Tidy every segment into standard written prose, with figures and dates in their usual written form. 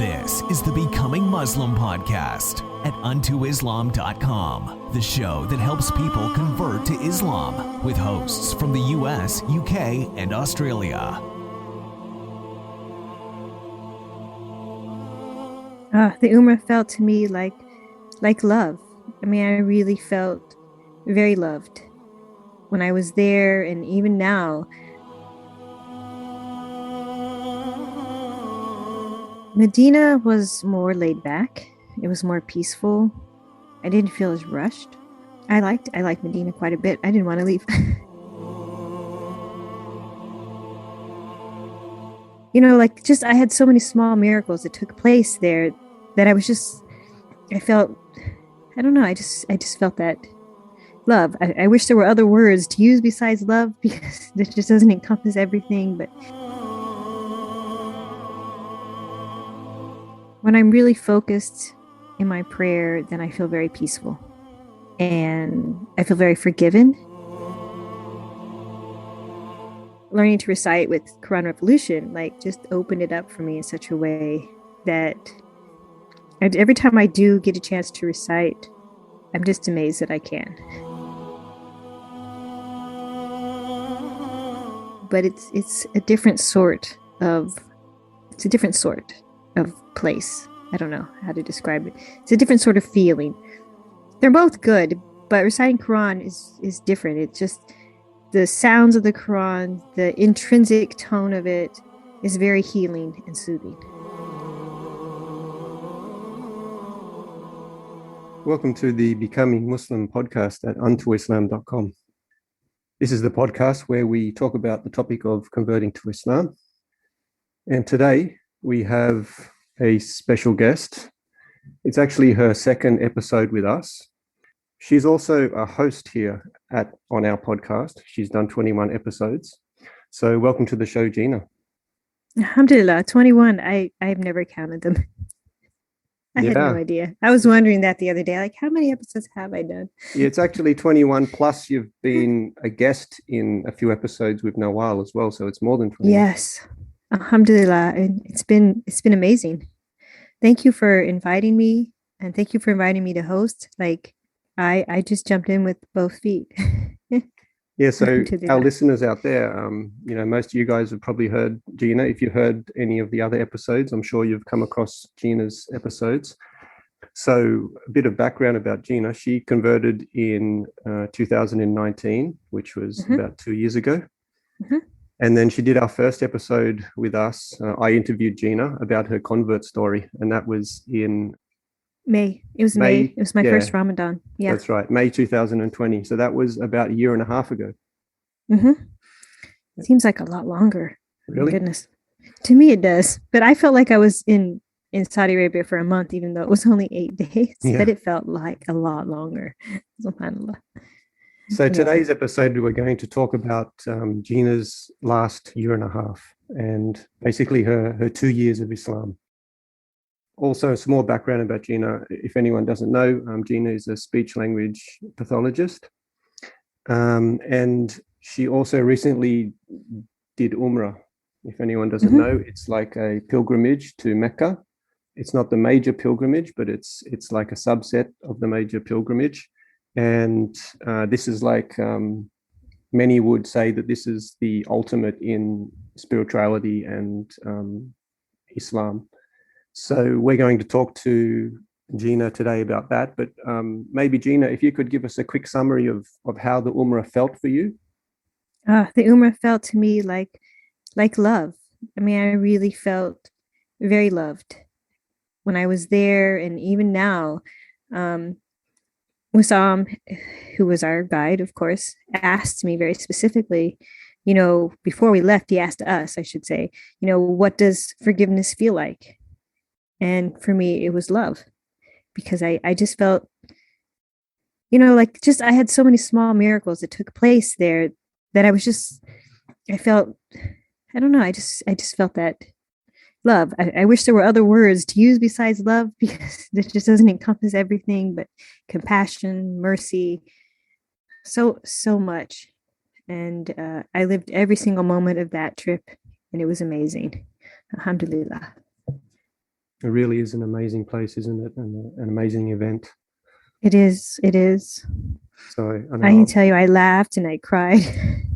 This is the Becoming Muslim podcast at untoislam.com, the show that helps people convert to Islam with hosts from the US, UK, and Australia. The Umrah felt to me like love. I mean, I really felt very loved when I was there, and even now. Medina was more laid back. It was more peaceful. I didn't feel as rushed. I liked Medina quite a bit. I didn't want to leave. I had so many small miracles that took place there that I felt, I don't know, I just felt that love. I wish there were other words to use besides love, because it just doesn't encompass everything. But when I'm really focused in my prayer, then I feel very peaceful and I feel very forgiven. Learning to recite with Quran Revolution, just opened it up for me in such a way that every time I do get a chance to recite, I'm just amazed that I can. But it's a different sort of place. I don't know how to describe it. It's a different sort of feeling. They're both good, but reciting Quran is different. It's just the sounds of the Quran, the intrinsic tone of it is very healing and soothing. Welcome to the Becoming Muslim podcast at untoislam.com. This is the podcast where we talk about the topic of converting to Islam. And today we have a special guest. It's actually her second episode with us. She's also a host here on our podcast. She's done 21 episodes. So welcome to the show, Gina. Alhamdulillah, 21. I've never counted them. I had no idea. I was wondering that the other day, how many episodes have I done? Yeah, it's actually 21, plus you've been a guest in a few episodes with Macdowell as well, so it's more than 20. Yes. Alhamdulillah. And it's been amazing. Thank you for inviting me, and thank you for inviting me to host. I just jumped in with both feet. Yeah, so our listeners out there, most of you guys have probably heard Gina. If you heard any of the other episodes, I'm sure you've come across Gina's episodes. So a bit of background about Gina. She converted in 2019, which was about 2 years ago. Mm-hmm. And then she did our first episode with us. I interviewed Gina about her convert story, and that was in May. It was May. It was my first Ramadan. Yeah, that's right. May 2020. So that was about a year and a half ago. Mm-hmm. It seems like a lot longer. Really? My goodness. To me, it does. But I felt like I was in Saudi Arabia for a month, even though it was only 8 days. Yeah. But it felt like a lot longer. SubhanAllah. So today's episode, we're going to talk about Gina's last year and a half, and basically her 2 years of Islam. Also, some more background about Gina. If anyone doesn't know, Gina is a speech language pathologist. And she also recently did Umrah. If anyone doesn't know, it's like a pilgrimage to Mecca. It's not the major pilgrimage, but it's like a subset of the major pilgrimage. And this is many would say that this is the ultimate in spirituality and Islam. So we're going to talk to Gina today about that. But maybe, Gina, if you could give us a quick summary of how the Umrah felt for you. The Umrah felt to me like love. I mean, I really felt very loved when I was there, and even now. Wissam, who was our guide, of course, asked me very specifically, before we left, he asked us, I should say, what does forgiveness feel like? And for me, it was love, because I just felt, I had so many small miracles that took place there that I felt, I don't know, I just felt that love. I wish there were other words to use besides love, because it just doesn't encompass everything, but compassion, mercy, so much. And I lived every single moment of that trip, and it was amazing. Alhamdulillah. It really is an amazing place, isn't it? And an amazing event. It is. It is. So I I can know, tell you, I laughed and I cried.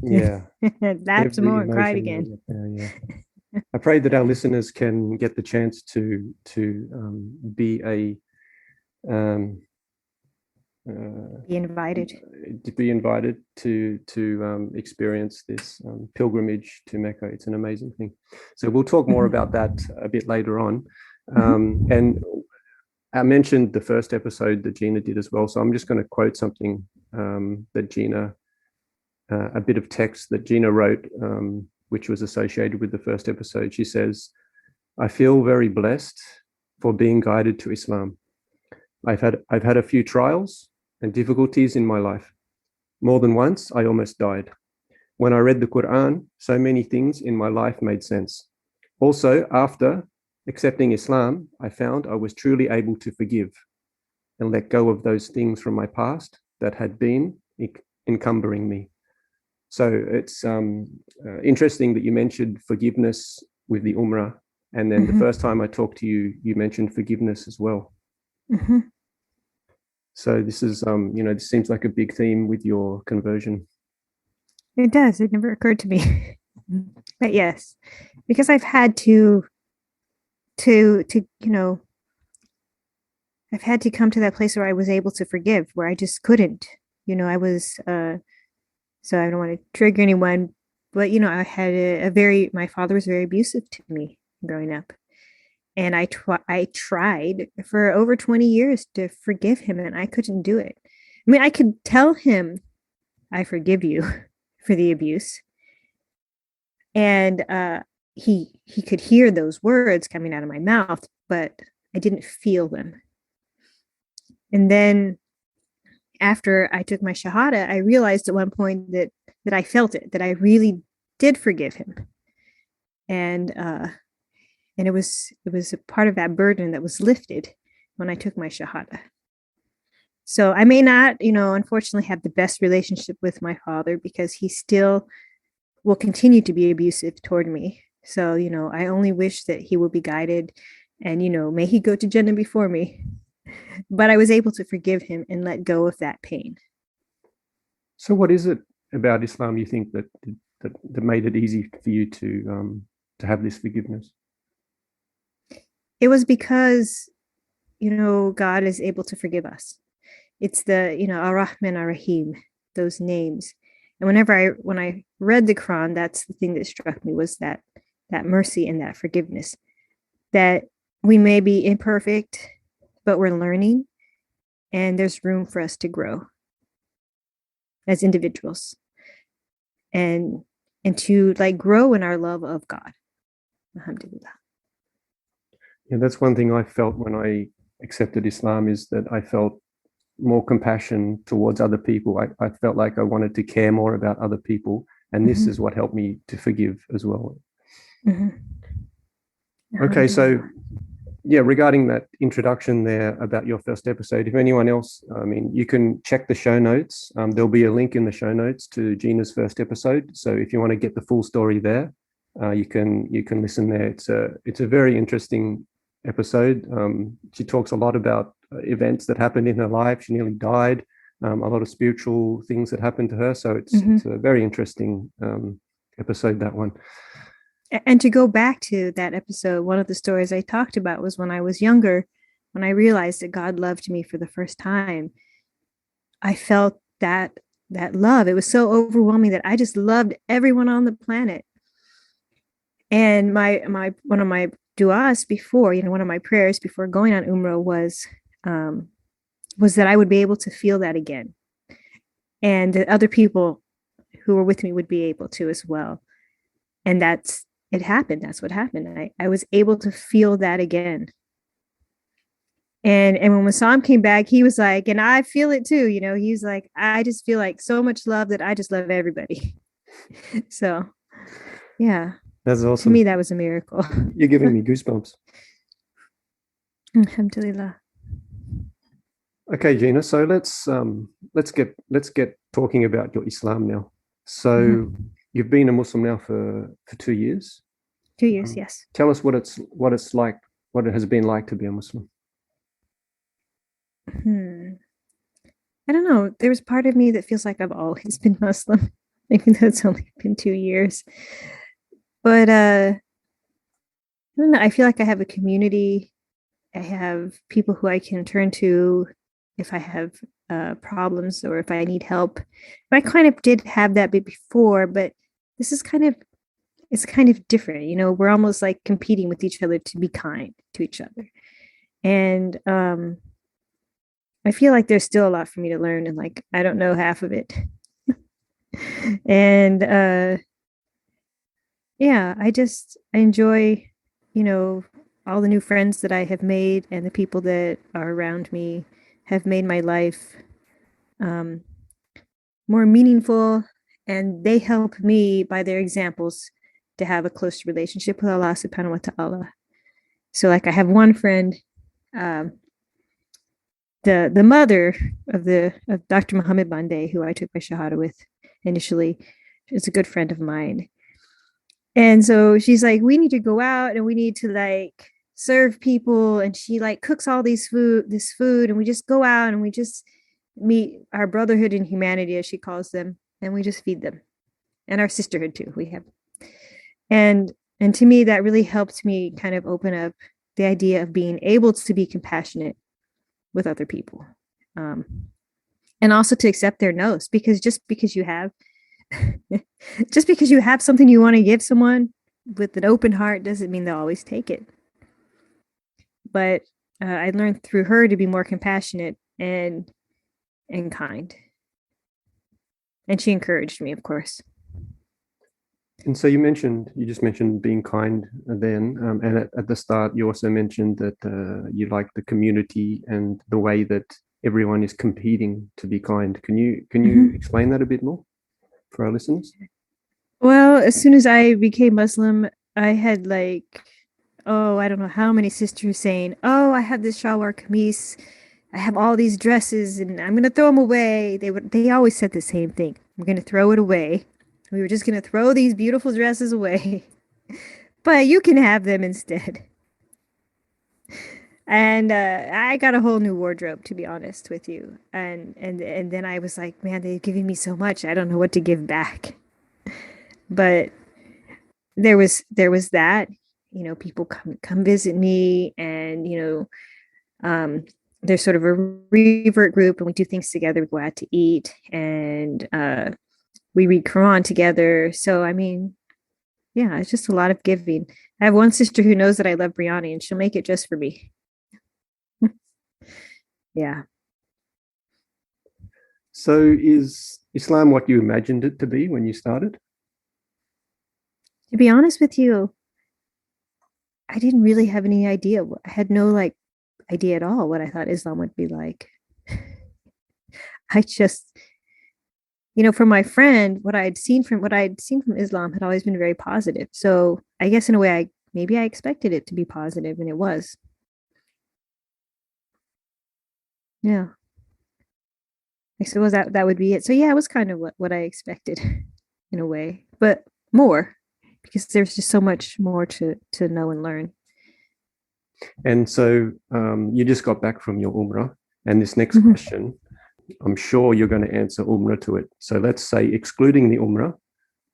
yeah, Laughed some every more and cried emotion. again. Yeah. I pray that our listeners can get the chance to be a Be invited. to be invited to experience this pilgrimage to Mecca. It's an amazing thing. So we'll talk more about that a bit later on. And I mentioned the first episode that Gina did as well. So I'm just going to quote something that Gina, a bit of text that Gina wrote, which was associated with the first episode. She says, "I feel very blessed for being guided to Islam. I've had a few trials and difficulties in my life. More than once, I almost died. When I read the Quran, so many things in my life made sense. Also, after accepting Islam, I found I was truly able to forgive and let go of those things from my past that had been encumbering me." So it's interesting that you mentioned forgiveness with the Umrah. And then the first time I talked to you, you mentioned forgiveness as well. So this is, this seems like a big theme with your conversion. It does. It never occurred to me. But yes, because I've had to I've had to come to that place where I was able to forgive, where I just couldn't. I was so I don't want to trigger anyone, but I had my father was very abusive to me growing up. And I tried for over 20 years to forgive him, and I couldn't do it. I mean, I could tell him, "I forgive you," for the abuse. And he could hear those words coming out of my mouth, but I didn't feel them. And then after I took my Shahada, I realized at one point that I felt it, that I really did forgive him. And it was a part of that burden that was lifted when I took my Shahada. So I may not, unfortunately have the best relationship with my father, because he still will continue to be abusive toward me. So, I only wish that he will be guided, and, may he go to Jannah before me. But I was able to forgive him and let go of that pain. So what is it about Islam you think that made it easy for you to have this forgiveness? It was because, God is able to forgive us. It's the, Ar-Rahman Ar-Rahim, those names. And when I read the Quran, that's the thing that struck me, was that mercy and that forgiveness, that we may be imperfect, but we're learning, and there's room for us to grow as individuals, and to grow in our love of God. Alhamdulillah. Yeah, that's one thing I felt when I accepted Islam, is that I felt more compassion towards other people. I felt like I wanted to care more about other people, and this is what helped me to forgive as well. Okay, so yeah, regarding that introduction there about your first episode, if anyone else, you can check the show notes. There'll be a link in the show notes to Gina's first episode. So if you want to get the full story there, you can listen there. It's a very interesting episode. She talks a lot about events that happened in her life. She nearly died. A lot of spiritual things that happened to her. So it's a very interesting episode, that one. And to go back to that episode, one of the stories I talked about was when I was younger, when I realized that God loved me for the first time. I felt that love. It was so overwhelming that I just loved everyone on the planet. And my one of my du'as before, one of my prayers before going on Umrah was that I would be able to feel that again, and that other people who were with me would be able to as well. And it happened. That's what happened. I was able to feel that again. And when Wissam came back, he was like, and I feel it too. He's like, I just feel like so much love that I just love everybody. So, yeah. That's awesome. To me, that was a miracle. You're giving me goosebumps. Alhamdulillah. Okay, Gina. So let's get talking about your Islam now. So you've been a Muslim now for 2 years. 2 years, yes. Tell us what it's like what it has been like to be a Muslim? I don't know. There's part of me that feels like I've always been Muslim, even though it's only been 2 years. But I don't know. I feel like I have a community. I have people who I can turn to if I have problems or if I need help. I kind of did have that bit before, but this is it's kind of different. You know, we're almost like competing with each other to be kind to each other. And I feel like there's still a lot for me to learn, and like I don't know half of it. And yeah, I enjoy, you know, all the new friends that I have made and the people that are around me have made my life um, more meaningful, and they help me by their examples to have a close relationship with Allah subhanahu wa ta'ala. So like I have one friend, um, the mother of Dr. Muhammad Bande, who I took my shahada with initially, is a good friend of mine. And so she's like, we need to go out and we need to like serve people. And she like cooks all this food, and we just go out and we just meet our brotherhood in humanity, as she calls them, and we just feed them. And our sisterhood too, we have. And to me, that really helped me kind of open up the idea of being able to be compassionate with other people. And also to accept their no's, because just because you have something you want to give someone with an open heart doesn't mean they'll always take it. But I learned through her to be more compassionate and kind. And she encouraged me, of course. And so you just mentioned being kind then, and at the start you also mentioned that you like the community and the way that everyone is competing to be kind. Can you explain that a bit more for our listeners? Well, as soon as I became Muslim, I had like, I don't know how many sisters saying, "Oh, I have this shalwar kameez, I have all these dresses, and I'm gonna throw them away." They always said the same thing: "We're gonna throw it away. We were just gonna throw these beautiful dresses away, but you can have them instead." And I got a whole new wardrobe, to be honest with you. And then I was like, man, they've given me so much. I don't know what to give back. But there was that, you know, people come visit me, and there's sort of a revert group, and we do things together. We go out to eat, and we read Quran together. So I mean, yeah, it's just a lot of giving. I have one sister who knows that I love biryani, and she'll make it just for me. Yeah. So is Islam what you imagined it to be when you started? To be honest with you, I didn't really have any idea. I had no like idea at all what I thought Islam would be like. I just, from my friend, what I'd seen from Islam had always been very positive. So I guess in a way, maybe I expected it to be positive, and it was. Yeah. I suppose that would be it. So yeah, it was kind of what I expected in a way, but more, because there's just so much more to know and learn. And so you just got back from your Umrah, and this next question, I'm sure you're going to answer Umrah to it. So let's say, excluding the Umrah,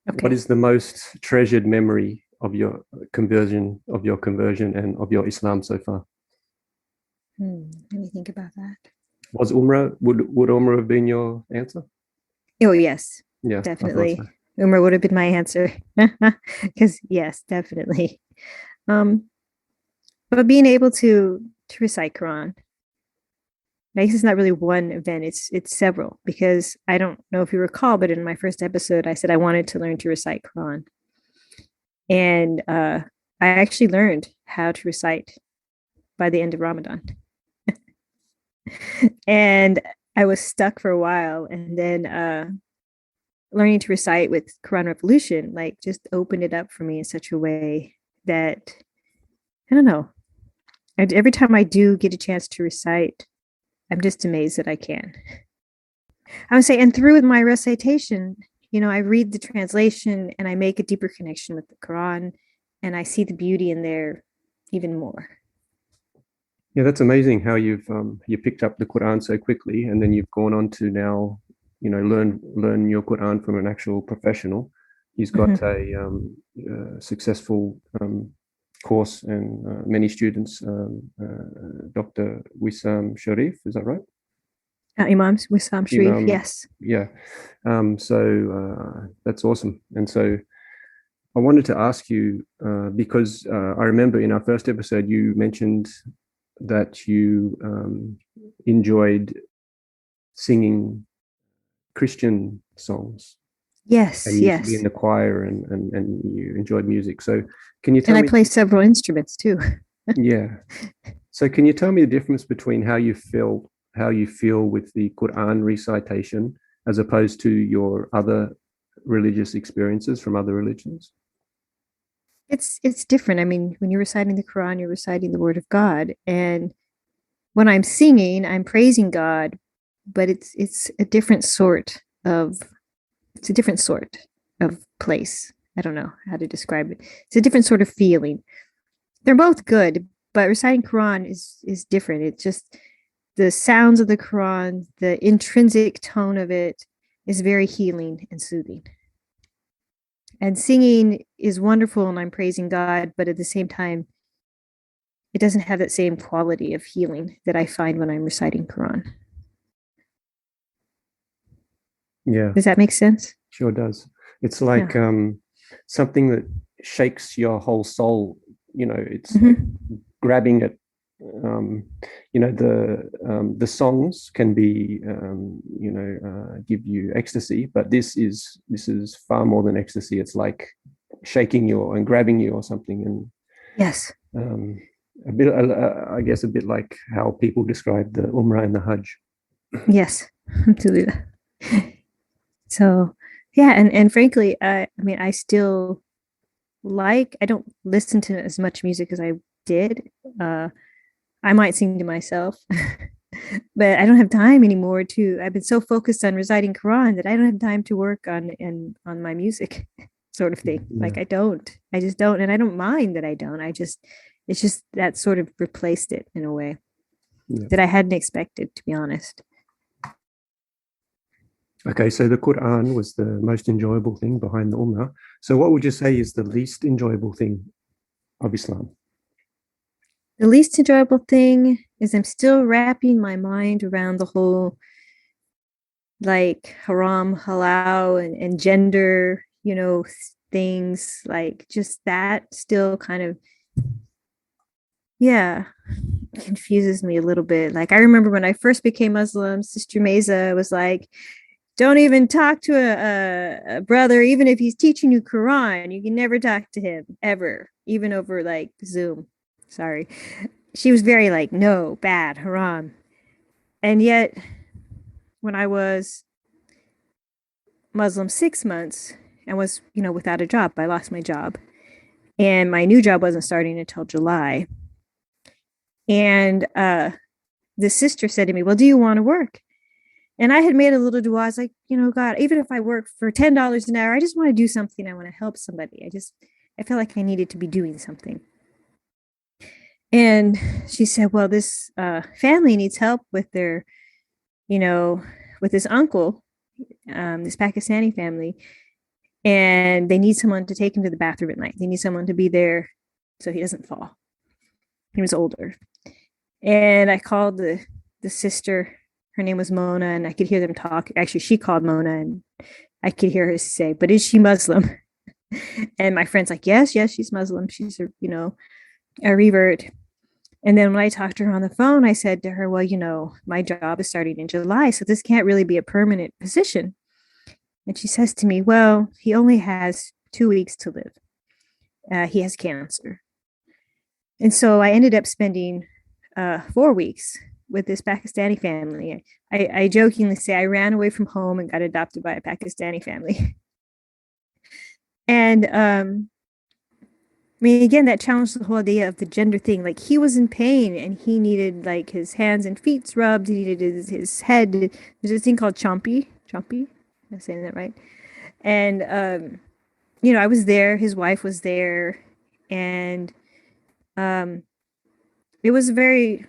okay, what is the most treasured memory of your conversion and of your Islam so far? Let me think about that. Was Umrah, would Umrah have been your answer? Oh, yes. Yeah, definitely. So. Umrah would have been my answer. Because yes, definitely. But being able to recite Quran, I guess it's not really one event, it's several, because I don't know if you recall, but in my first episode, I said I wanted to learn to recite Quran. And I actually learned how to recite by the end of Ramadan. And I was stuck for a while, and then learning to recite with Quran Revolution just opened it up for me in such a way that, I don't know, every time I do get a chance to recite, I'm just amazed that I can. I would say, and through my recitation, I read the translation and I make a deeper connection with the Quran, and I see the beauty in there even more. Yeah, that's amazing how you picked up the Quran so quickly, and then you've gone on to now, learn your Quran from an actual professional. He's got Mhm. a successful course and many students. Dr. Wissam Sharif, is that right? Imam Wissam Sharif, Imam, yes. yeah. So that's awesome. And so I wanted to ask you because I remember in our first episode you mentioned that you enjoyed singing Christian songs and Yes, you used to be in yes. the choir and you enjoyed music. So can you And tell I me, play several instruments too. yeah. So can you tell me the difference between how you feel with the Quran recitation as opposed to your other religious experiences from other religions? It's different. I mean, when you're reciting the Quran, you're reciting the word of God. And when I'm singing, I'm praising God, but it's a different sort of it's a different sort of place. I don't know how to describe it. It's a different sort of feeling. They're both good, but reciting Quran is different. It's just the sounds of the Quran, the intrinsic tone of it is very healing and soothing. And singing is wonderful and I'm praising God, but at the same time, it doesn't have that same quality of healing that I find when I'm reciting Quran. Yeah, Does that make sense? sure does. It's Yeah. like something that shakes your whole soul. It's like Mm-hmm. grabbing it. Um, the songs can be give you ecstasy, but this is far more than ecstasy. It's like shaking you and grabbing you or something, and Yes. um, a bit, I guess, a bit like how people describe the Umrah and the Hajj. Yes. Absolutely. So yeah, and frankly, I mean, I don't listen to as much music as I did. Uh, I might sing to myself, but I don't have time anymore to. I've been so focused on reciting Quran that I don't have time to work on my music, sort of thing. Yeah, Like I just don't, and I don't mind that I don't. It's just that sort of replaced it in a way yeah. that I hadn't expected, to be honest. Okay, so the Quran was the most enjoyable thing behind the Ummah. So, what would you say is the least enjoyable thing of Islam? The least enjoyable thing is I'm still wrapping my mind around the whole like haram, halal, and gender, things like just that still kind of, yeah, confuses me a little bit. Like I remember when I first became Muslim, Sister Mesa was like, don't even talk to a brother, even if he's teaching you Quran. You can never talk to him ever, even over like Zoom. Sorry. She was very like, no, bad, haram. And yet, when I was Muslim 6 months and was, without a job, I lost my job. And my new job wasn't starting until July. And the sister said to me, well, do you want to work? And I had made a little dua. I was like, God, even if I work for $10 an hour, I just want to do something. I want to help somebody. I felt like I needed to be doing something. And she said, well, this family needs help with their, you know, with this uncle, this Pakistani family, and they need someone to take him to the bathroom at night. They need someone to be there so he doesn't fall. He was older. And I called the sister. Her name was Mona, and I could hear them talk. Actually, she called Mona, and I could hear her say, "But is she Muslim?" And my friend's like, "Yes, yes, she's Muslim. She's a revert." And then when I talked to her on the phone, I said to her, "Well, my job is starting in July, so this can't really be a permanent position." And she says to me, "Well, he only has 2 weeks to live. He has cancer." And so I ended up spending 4 weeks with this Pakistani family. I jokingly say I ran away from home and got adopted by a Pakistani family. And I mean, again, that challenged the whole idea of the gender thing. Like he was in pain and he needed like his hands and feet rubbed. He needed his head. There's this thing called chompy. Chompy? I'm saying that right. And I was there. His wife was there, and um, it was very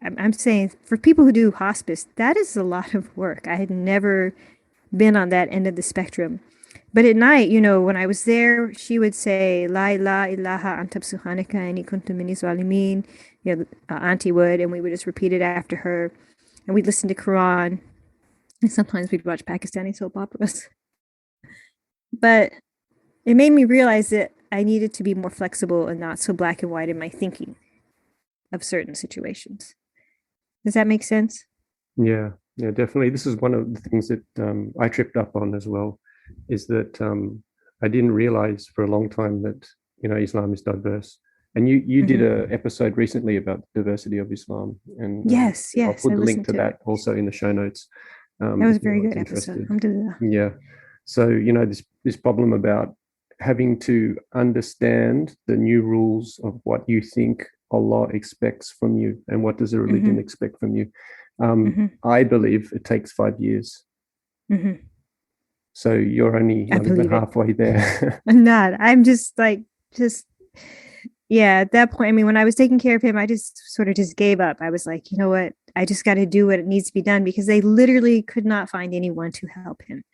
I'm saying for people who do hospice, that is a lot of work. I had never been on that end of the spectrum. But at night, when I was there, she would say, La ilaha anta subhanaka inni kuntu minis zalimin. Auntie would, and we would just repeat it after her. And we'd listen to Quran. And sometimes we'd watch Pakistani soap operas. But it made me realize that I needed to be more flexible and not so black and white in my thinking of certain situations. Does that make sense? Yeah, definitely. This is one of the things that I tripped up on as well, is that I didn't realize for a long time that, Islam is diverse. And you did an episode recently about the diversity of Islam. And yes, I'll put I the link to listened that also in the show notes. That was a if very good anyone's episode. interested. Yeah. So, this problem about having to understand the new rules of what you think Allah expects from you and what does a religion expect from you. I believe it takes 5 years. So you're only not even halfway there. I'm not. I'm just at that point. I mean, when I was taking care of him, I just sort of just gave up. I was like, you know what? I just got to do what it needs to be done, because they literally could not find anyone to help him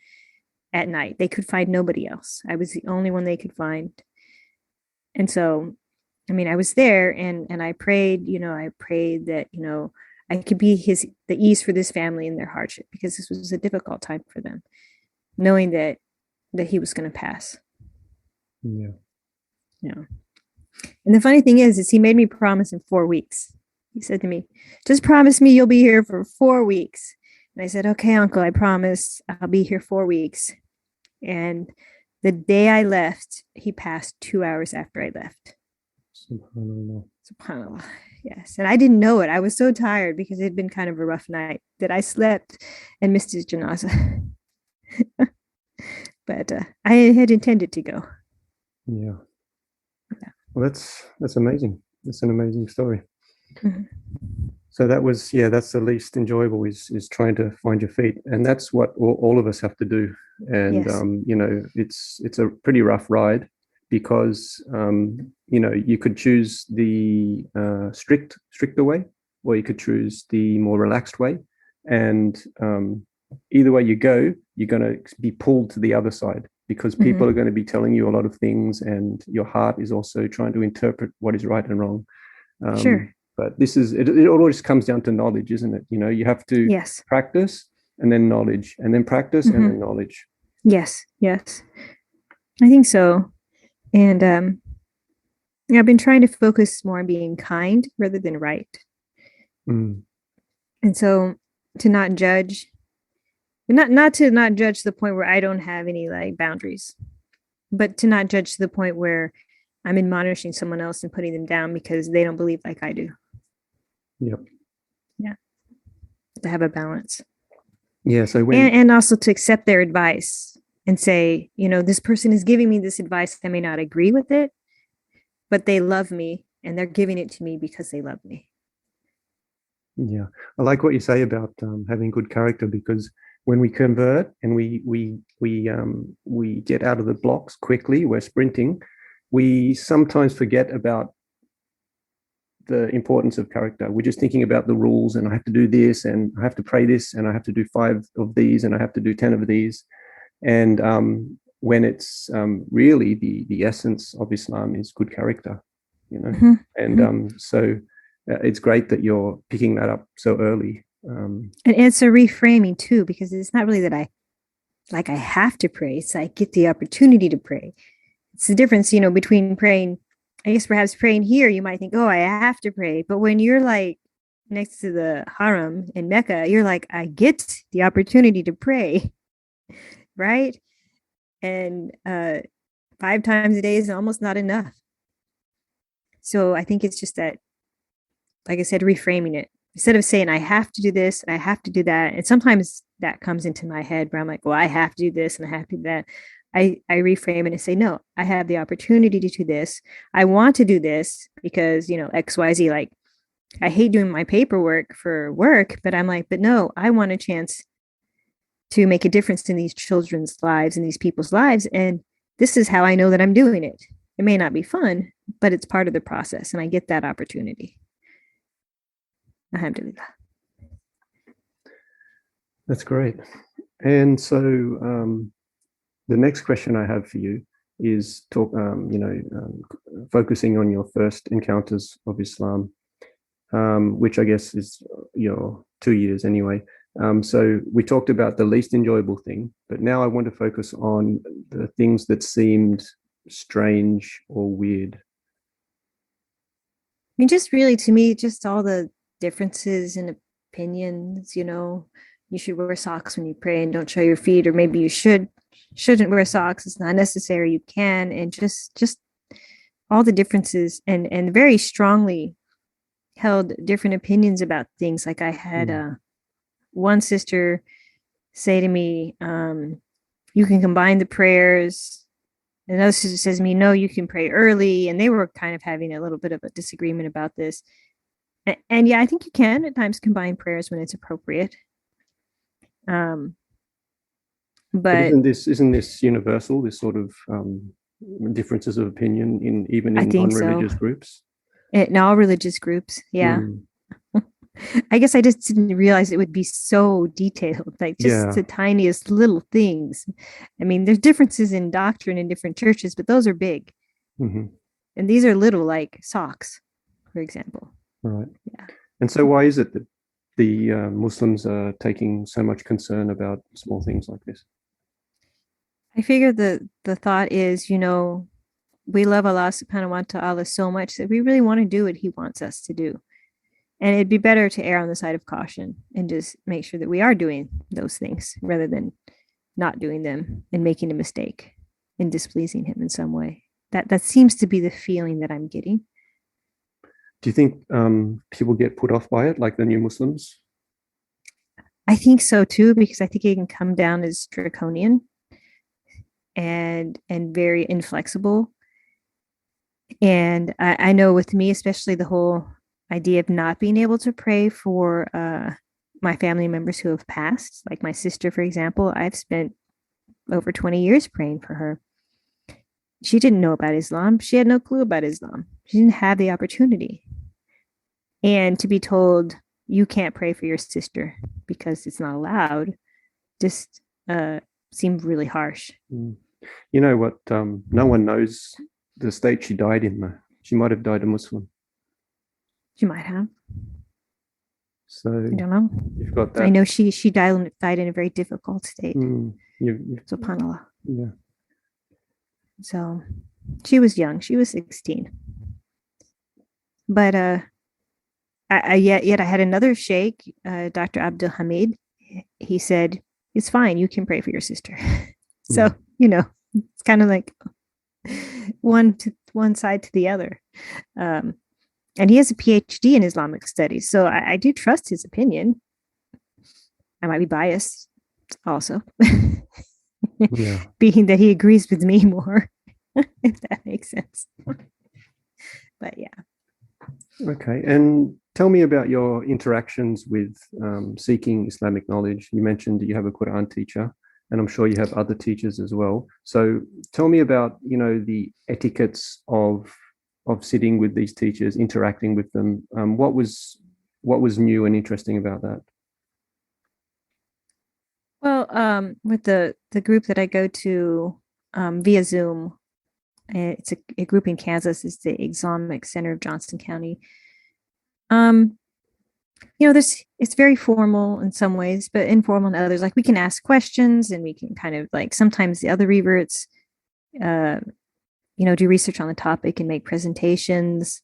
at night. They could find nobody else. I was the only one they could find. And so, I mean, I was there and I prayed, I prayed that, I could be the ease for this family in their hardship, because this was a difficult time for them, knowing that he was going to pass. Yeah. And the funny thing is he made me promise in 4 weeks. He said to me, just promise me you'll be here for 4 weeks. And I said, okay, Uncle, I promise I'll be here 4 weeks. And the day I left, he passed 2 hours after I left. Subhanallah. Yes. And I didn't know it. I was so tired because it had been kind of a rough night that I slept and missed his janazah. But I had intended to go. Yeah. Well, that's amazing. That's an amazing story. So that's the least enjoyable is trying to find your feet, and that's what all of us have to do. And it's a pretty rough ride, because you could choose the stricter way, or you could choose the more relaxed way, and either way you go, you're going to be pulled to the other side, because people are going to be telling you a lot of things, and your heart is also trying to interpret what is right and wrong. Sure. But it always comes down to knowledge, isn't it? You have to practice and then knowledge, and then practice and then knowledge. Yes. I think so. And I've been trying to focus more on being kind rather than right. And so to not judge, not to not judge to the point where I don't have any boundaries, but to not judge to the point where I'm admonishing someone else and putting them down because they don't believe like I do. Yep. Yeah. To have a balance. Yeah. So and also to accept their advice and say, this person is giving me this advice. I may not agree with it, but they love me and they're giving it to me because they love me. Yeah. I like what you say about having good character, because when we convert and we get out of the blocks quickly, we're sprinting, we sometimes forget about the importance of character. We're just thinking about the rules, and I have to do this, and I have to pray this, and I have to do 5 of these, and I have to do 10 of these. And when it's really the essence of Islam is good character, And so it's great that you're picking that up so early. And it's a reframing too, because it's not really that I have to pray. It's I get the opportunity to pray. It's the difference, between praying. I guess perhaps praying here, you might think, oh, I have to pray. But when you're next to the Haram in Mecca, you're like, I get the opportunity to pray. Right? And 5 times a day is almost not enough. So I think it's just that, like I said, reframing it. Instead of saying, I have to do this and I have to do that. And sometimes that comes into my head where I'm like, well, I have to do this and I have to do that. I reframe it and say, no, I have the opportunity to do this. I want to do this because, XYZ, I hate doing my paperwork for work, but I'm like, but no, I want a chance to make a difference in these children's lives and these people's lives. And this is how I know that I'm doing it. It may not be fun, but it's part of the process. And I get that opportunity. Alhamdulillah. That's great. And so the next question I have for you is focusing on your first encounters of Islam, which I guess is your 2 years anyway. So we talked about the least enjoyable thing, but now I want to focus on the things that seemed strange or weird. I mean, just really to me, just all the differences in opinions, you should wear socks when you pray and don't show your feet, or maybe you shouldn't wear socks. It's not necessary. You can, and just all the differences and very strongly held different opinions about things. Like I had one sister say to me, you can combine the prayers. Another sister says to me, no, you can pray early. And they were kind of having a little bit of a disagreement about this. And yeah, I think you can at times combine prayers when it's appropriate. But isn't this universal, this sort of differences of opinion in non-religious groups? In all religious groups, yeah. I guess I just didn't realize it would be so detailed, like just the tiniest little things. I mean, there's differences in doctrine in different churches, but those are big. Mm-hmm. And these are little, like socks, for example. Right. Yeah. And so why is it that the Muslims are taking so much concern about small things like this? I figure the thought is, we love Allah subhanahu wa ta'ala so much that we really want to do what he wants us to do. And it'd be better to err on the side of caution and just make sure that we are doing those things rather than not doing them and making a mistake and displeasing him in some way. That seems to be the feeling that I'm getting. Do you think people get put off by it, like the new Muslims? I think so too, because I think it can come down as draconian and very inflexible. And I know with me, especially the whole idea of not being able to pray for my family members who have passed, like my sister, for example. I've spent over 20 years praying for her. She didn't know about Islam. She had no clue about Islam. She didn't have the opportunity. And to be told you can't pray for your sister because it's not allowed just seemed really harsh. You know what? No one knows the state she died in, though. She might have died a Muslim. She might have. So I don't know. You've got that. I know she died in a very difficult state. SubhanAllah. Yeah. So she was young. She was 16. But yet I had another sheikh, Dr. Abdul Hamid. He said, it's fine. You can pray for your sister. So, it's kind of like one side to the other. And he has a PhD in Islamic studies. So I do trust his opinion. I might be biased also. Yeah. Being that he agrees with me more, if that makes sense. But yeah. Okay. And tell me about your interactions with seeking Islamic knowledge. You mentioned that you have a Quran teacher, and I'm sure you have other teachers as well. So tell me about, the etiquettes of sitting with these teachers, interacting with them. What was new and interesting about that? Well, with the group that I go to via Zoom, it's a group in Kansas. It's the Islamic Center of Johnston County. It's very formal in some ways, but informal in others. Like we can ask questions, and we can kind of like sometimes the other reverts, do research on the topic and make presentations.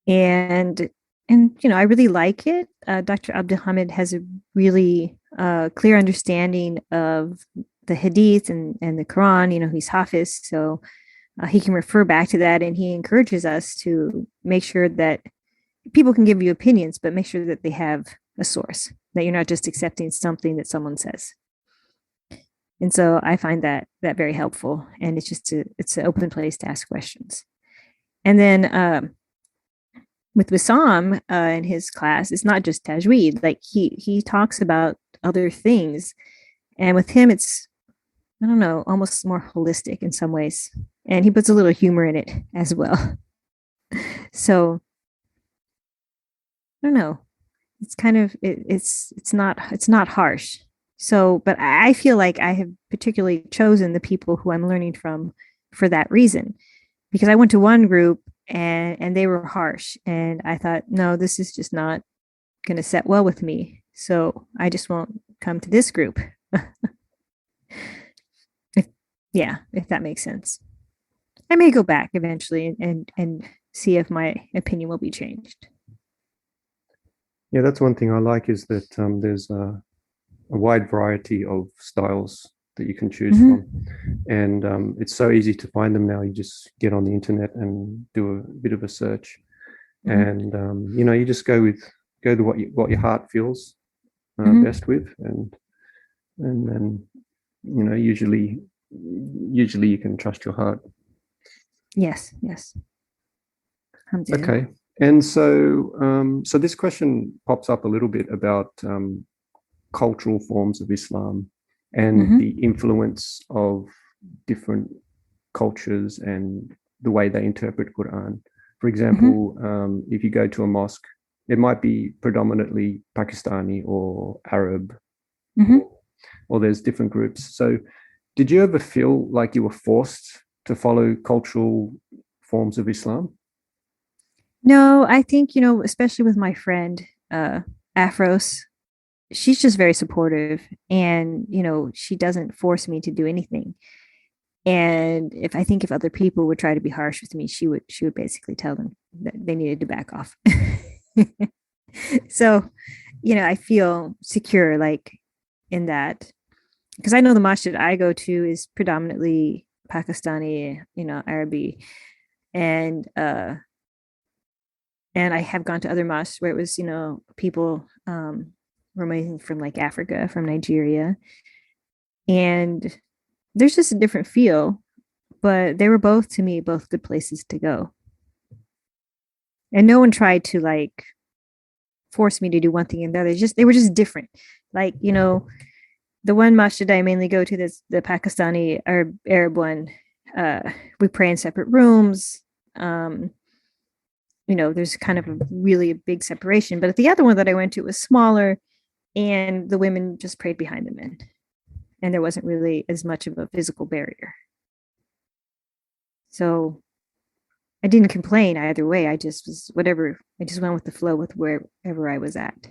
And I really like it. Dr. Abdul Hamid has a really clear understanding of the Hadith and the Quran. He's Hafiz, so he can refer back to that, and he encourages us to make sure that people can give you opinions, but make sure that they have a source, that you're not just accepting something that someone says. And so I find that very helpful, and it's an open place to ask questions. And then with Wissam in his class, it's not just tajweed. Like he talks about other things, and with him, it's, I don't know, almost more holistic in some ways, and he puts a little humor in it as well. So don't know. It's kind of it's not harsh. So, but I feel like I have particularly chosen the people who I'm learning from for that reason, because I went to one group and they were harsh, and I thought, no, this is just not going to set well with me. So I just won't come to this group. if, yeah, if that makes sense. I may go back eventually and see if my opinion will be changed. Yeah, that's one thing I like is that there's a wide variety of styles that you can choose Mhm. from, and it's so easy to find them now. You just get on the internet and do a bit of a search, Mhm. and you just go to what your heart feels Mhm. best with, and then usually you can trust your heart. Yes, yes. Alhamdulillah. Okay. And so this question pops up a little bit about cultural forms of Islam and Mhm. the influence of different cultures and the way they interpret Quran. For Mhm. example, if you go to a mosque, it might be predominantly Pakistani or Arab, Mhm. or, or there's different groups. So did you ever feel like you were forced to follow cultural forms of Islam? No, I think, especially with my friend, Afros, she's just very supportive, and, she doesn't force me to do anything. And if other people would try to be harsh with me, she would basically tell them that they needed to back off. So, I feel secure like in that, because I know the masjid I go to is predominantly Pakistani, Arabi, and I have gone to other mosques where it was, people roaming from like Africa, from Nigeria, and there's just a different feel. But they were both, to me, both good places to go, and no one tried to like force me to do one thing and the other. Just they were just different. Like, the one masjid I mainly go to, this the Pakistani or Arab one. We pray in separate rooms. Um, there's kind of a really big separation. But the other one that I went to was smaller, and the women just prayed behind the men, and there wasn't really as much of a physical barrier. So I didn't complain either way. I just was whatever. I just went with the flow with wherever I was at.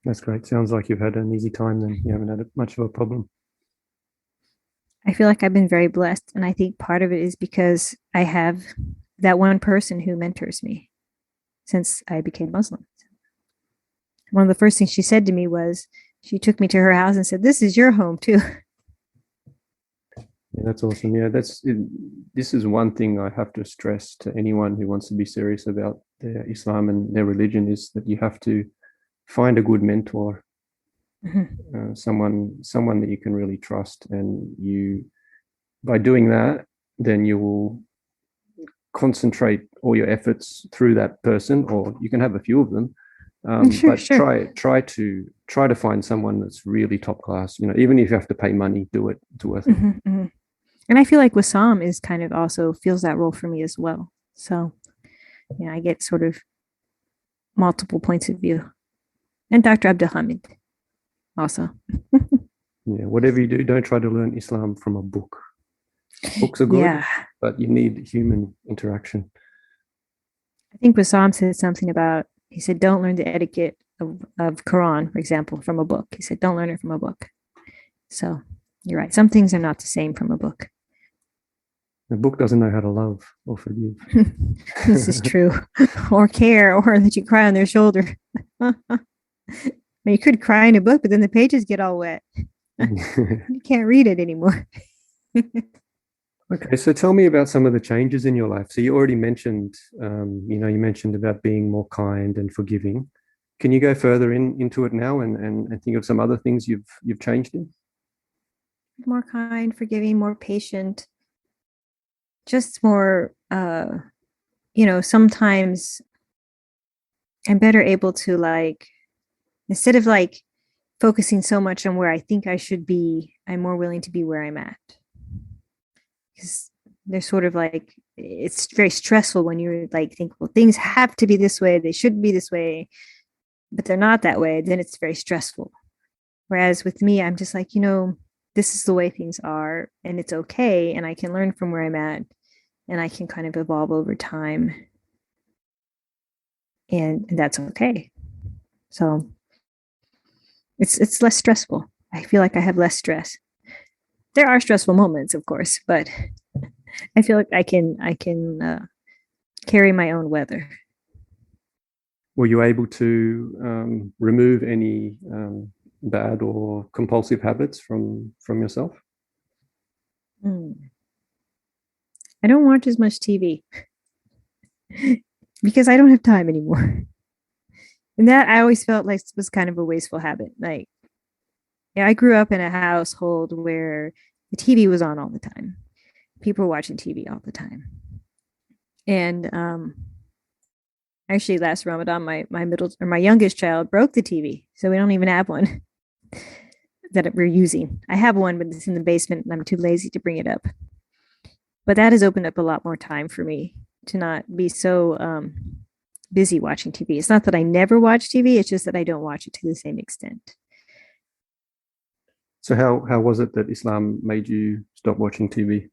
That's great. Sounds like you've had an easy time then. You haven't had much of a problem. I feel like I've been very blessed, and I think part of it is because I have that one person who mentors me since I became Muslim. One of the first things she said to me was, she took me to her house and said, "This is your home too." Yeah, that's awesome. Yeah, this is one thing I have to stress to anyone who wants to be serious about their Islam and their religion is that you have to find a good mentor, Mhm. someone that you can really trust, and by doing that, then you will concentrate all your efforts through that person, or you can have a few of them, Sure, but sure. try to find someone that's really top class. Even if you have to pay money, do it. It's worth it. Mhm, mhm. And I feel like Wissam is kind of also fills that role for me as well. So, I get sort of multiple points of view. And Dr. Abdulhamid also. Yeah, whatever you do, don't try to learn Islam from a book. Books are good, Yeah. but you need human interaction. I think Wissam said something about, he said, don't learn the etiquette of Quran, for example, from a book. He said, don't learn it from a book. So you're right. Some things are not the same from a book. The book doesn't know how to love or forgive. This is true. Or care, or that you cry on their shoulder. You could cry in a book, but then the pages get all wet. You can't read it anymore. Okay, so tell me about some of the changes in your life. So you already mentioned, you mentioned about being more kind and forgiving. Can you go further into it now and think of some other things you've changed in? More kind, forgiving, more patient, just more, sometimes I'm better able to, like, instead of like focusing so much on where I think I should be, I'm more willing to be where I'm at. Because they're sort of like, it's very stressful when you like think, well, things have to be this way, they should be this way, but they're not that way. Then it's very stressful. Whereas with me, I'm just like, this is the way things are, and it's okay, and I can learn from where I'm at, and I can kind of evolve over time, and that's okay. So it's less stressful. I feel like I have less stress. There are stressful moments, of course, but I feel like I can carry my own weather. Were you able to remove any bad or compulsive habits from yourself? I don't watch as much TV because I don't have time anymore. And that I always felt like was kind of a wasteful habit. Like, yeah, I grew up in a household where the TV was on all the time. People were watching TV all the time. And actually last Ramadan, my youngest child broke the TV. So we don't even have one that we're using. I have one, but it's in the basement and I'm too lazy to bring it up. But that has opened up a lot more time for me to not be so busy watching TV. It's not that I never watch TV. It's just that I don't watch it to the same extent. So how was it that Islam made you stop watching TV?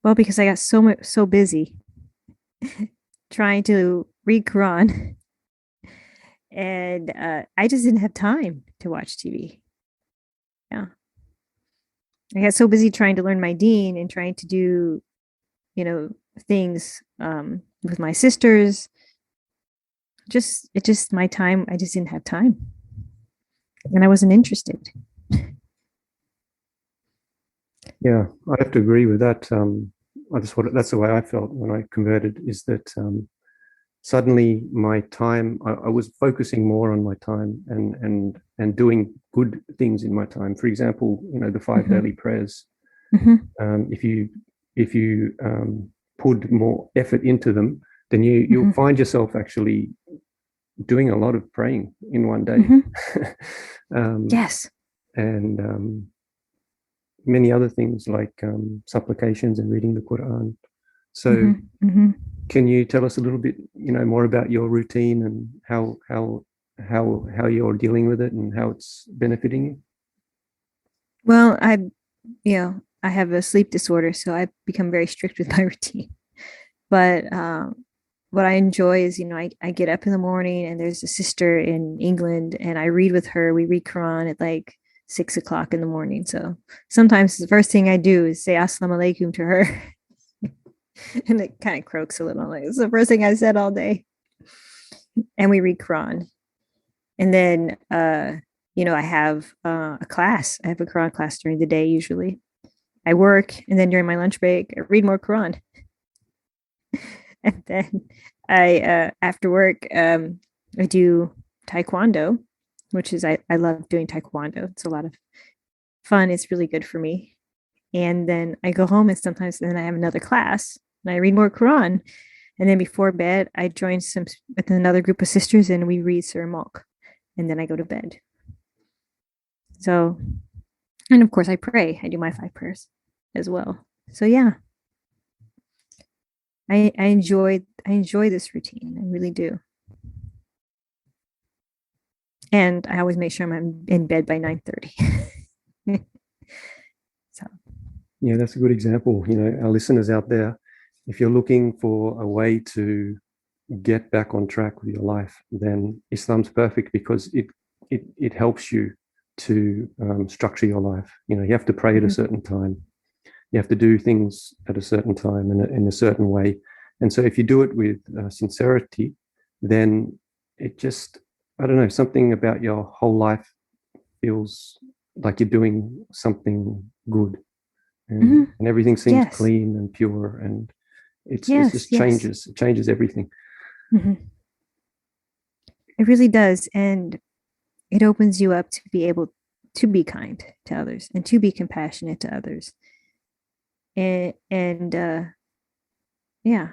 Well, because I got so busy trying to read Quran, and I just didn't have time to watch TV. Yeah, I got so busy trying to learn my deen and trying to do, things with my sisters. My time. I just didn't have time, and I wasn't interested. Yeah, I have to agree with that. That's the way I felt when I converted, is that suddenly my time, I was focusing more on my time and doing good things in my time. For example, the 5 daily prayers. If you put more effort into them, then you'll find yourself actually doing a lot of praying in one day. Yes. And many other things like supplications and reading the Quran. So can you tell us a little bit, more about your routine and how you're dealing with it and how it's benefiting you? Well, I have a sleep disorder, so I've become very strict with my routine. But what I enjoy is, I get up in the morning and there's a sister in England and I read with her. We read Quran at like 6 o'clock in the morning. So sometimes the first thing I do is say Assalamu alaikum to her. And it kind of croaks a little. Like, it's the first thing I said all day. And we read Quran. And then, I have a class. I have a Quran class during the day usually. I work, and then during my lunch break, I read more Quran. And then after work, I do Taekwondo, which is, I love doing Taekwondo. It's a lot of fun. It's really good for me. And then I go home and then I have another class and I read more Quran. And then before bed, I join with another group of sisters and we read Surah Mulk. And then I go to bed. So, and of course I pray. I do my 5 prayers as well. So yeah, I enjoy this routine. I really do. And I always make sure I'm in bed by 9:30. So. Yeah, that's a good example. Our listeners out there, if you're looking for a way to get back on track with your life, then Islam's perfect because it helps you to structure your life. You have to pray at a certain time. You have to do things at a certain time and in a certain way. And so if you do it with sincerity, then it just, I don't know, something about your whole life feels like you're doing something good. And everything seems clean and pure, and it just changes. It changes everything. It really does, and it opens you up to be able to be kind to others and to be compassionate to others. And yeah,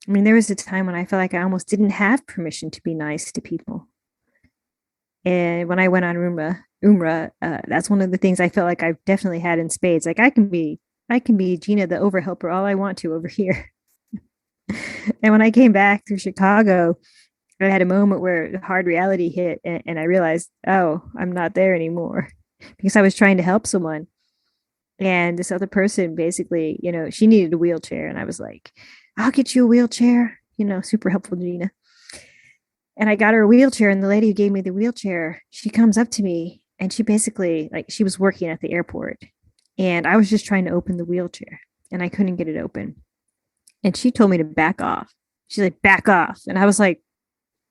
I mean, there was a time when I felt like I almost didn't have permission to be nice to people. And when I went on Umrah, that's one of the things I felt like I've definitely had in spades. Like I can be I can be Gina, the overhelper, all I want to over here. And when I came back to Chicago, I had a moment where hard reality hit, and I realized, oh, I'm not there anymore because I was trying to help someone. And this other person basically, she needed a wheelchair. And I was like, I'll get you a wheelchair, super helpful, Gina. And I got her a wheelchair. And the lady who gave me the wheelchair, she comes up to me and she basically, like, she was working at the airport. And I was just trying to open the wheelchair and I couldn't get it open. And she told me to back off. She's like, back off. And I was like,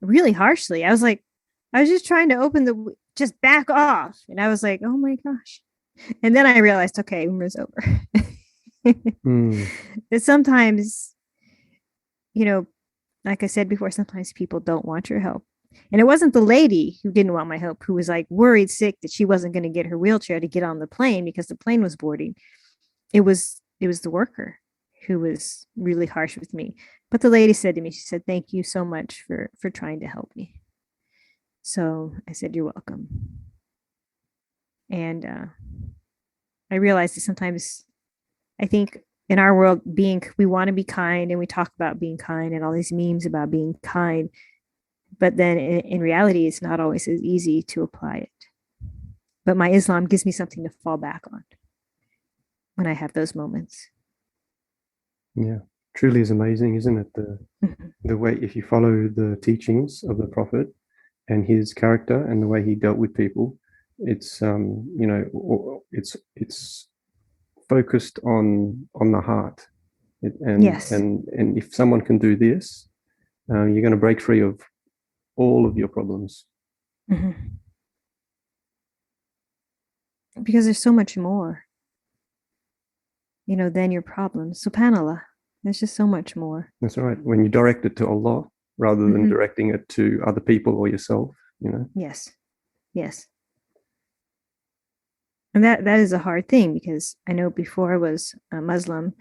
really harshly. I was like, I was just trying to just back off. And I was like, oh my gosh. And then I realized, okay, Umrah's over. That sometimes, like I said before, sometimes people don't want your help. And it wasn't the lady who didn't want my help, who was like worried sick that she wasn't going to get her wheelchair to get on the plane because the plane was boarding. It was the worker who was really harsh with me. But the lady said to me, she said, thank you so much for trying to help me. So I said, you're welcome. And I realized that sometimes I think in our world, we want to be kind and we talk about being kind and all these memes about being kind. But then in reality, it's not always as easy to apply it. But my Islam gives me something to fall back on when I have those moments. Yeah, truly is amazing, isn't it? The way, if you follow the teachings of the Prophet and his character and the way he dealt with people, it's it's focused on the heart. Yes. And if someone can do this, you're going to break free of all of your problems. Because there's so much more, than your problems. SubhanAllah, there's just so much more. That's right. When you direct it to Allah rather than directing it to other people or yourself, Yes. And that is a hard thing, because I know before I was a Muslim,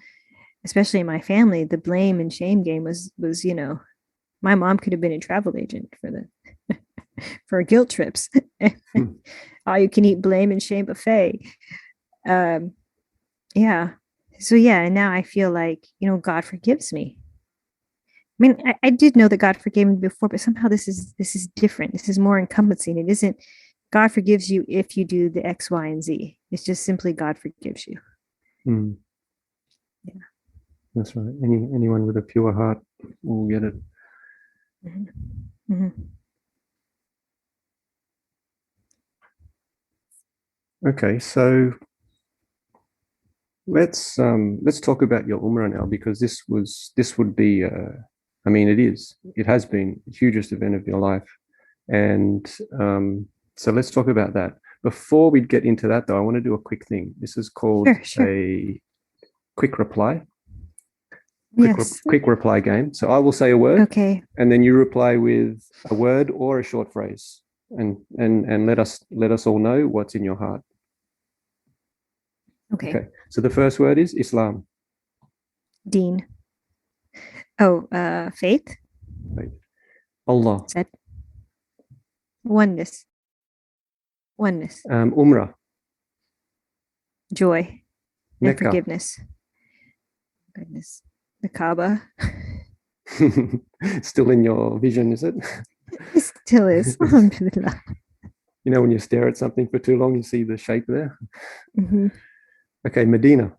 especially in my family, the blame and shame game was my mom could have been a travel agent for guilt trips. All you can eat blame and shame buffet. Yeah. So yeah, and now I feel like, God forgives me. I mean, I did know that God forgave me before, but somehow this is different. This is more encompassing. It isn't God forgives you if you do the X, Y, and Z. It's just simply God forgives you. Yeah. That's right. Anyone with a pure heart will get it. Okay, so let's talk about your Umrah now, because this would be it has been the hugest event of your life, and so let's talk about that. Before we get into that, though, I want to do a quick thing. This is called a quick reply. Quick reply game. So I will say a word, okay, and then you reply with a word or a short phrase, and let us all know what's in your heart. Okay. So the first word is Islam. Deen. Oh, faith. Allah. Said. Oneness. Umrah. Joy. Mecca. And forgiveness. Goodness. The Kaaba. Still in your vision, is it? It still is. Alhamdulillah. When you stare at something for too long, you see the shape there. Okay, Medina.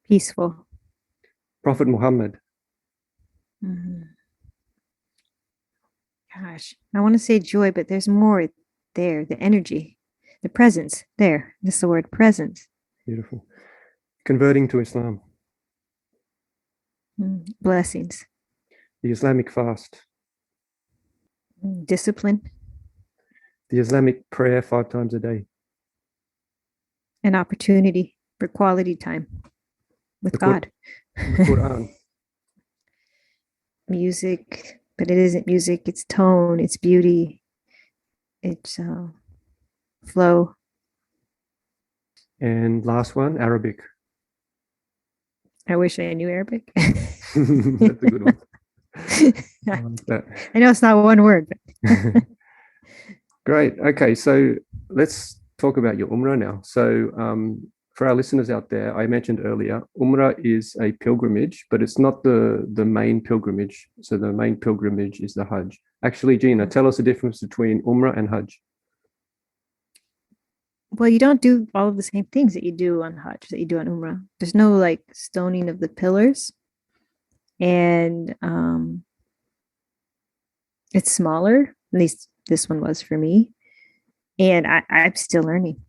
Peaceful. Prophet Muhammad. Gosh, I want to say joy, but there's more there. The energy, the presence there. This is the word presence. Beautiful. Converting to Islam. Blessings. The Islamic fast. Discipline. The Islamic prayer 5 times a day. An opportunity for quality time with God. The Quran. Music, but it isn't music. It's tone, it's beauty, it's flow. And last one, Arabic. I wish I knew Arabic. That's a good one. I like that. I know it's not one word. But Great. Okay, so let's talk about your Umrah now. So for our listeners out there, I mentioned earlier, Umrah is a pilgrimage, but it's not the main pilgrimage. So the main pilgrimage is the Hajj. Actually, Gina, tell us the difference between Umrah and Hajj. Well, you don't do all of the same things that you do on Hajj that you do on Umrah. There's no like stoning of the pillars, and it's smaller. At least this one was for me. And I'm still learning,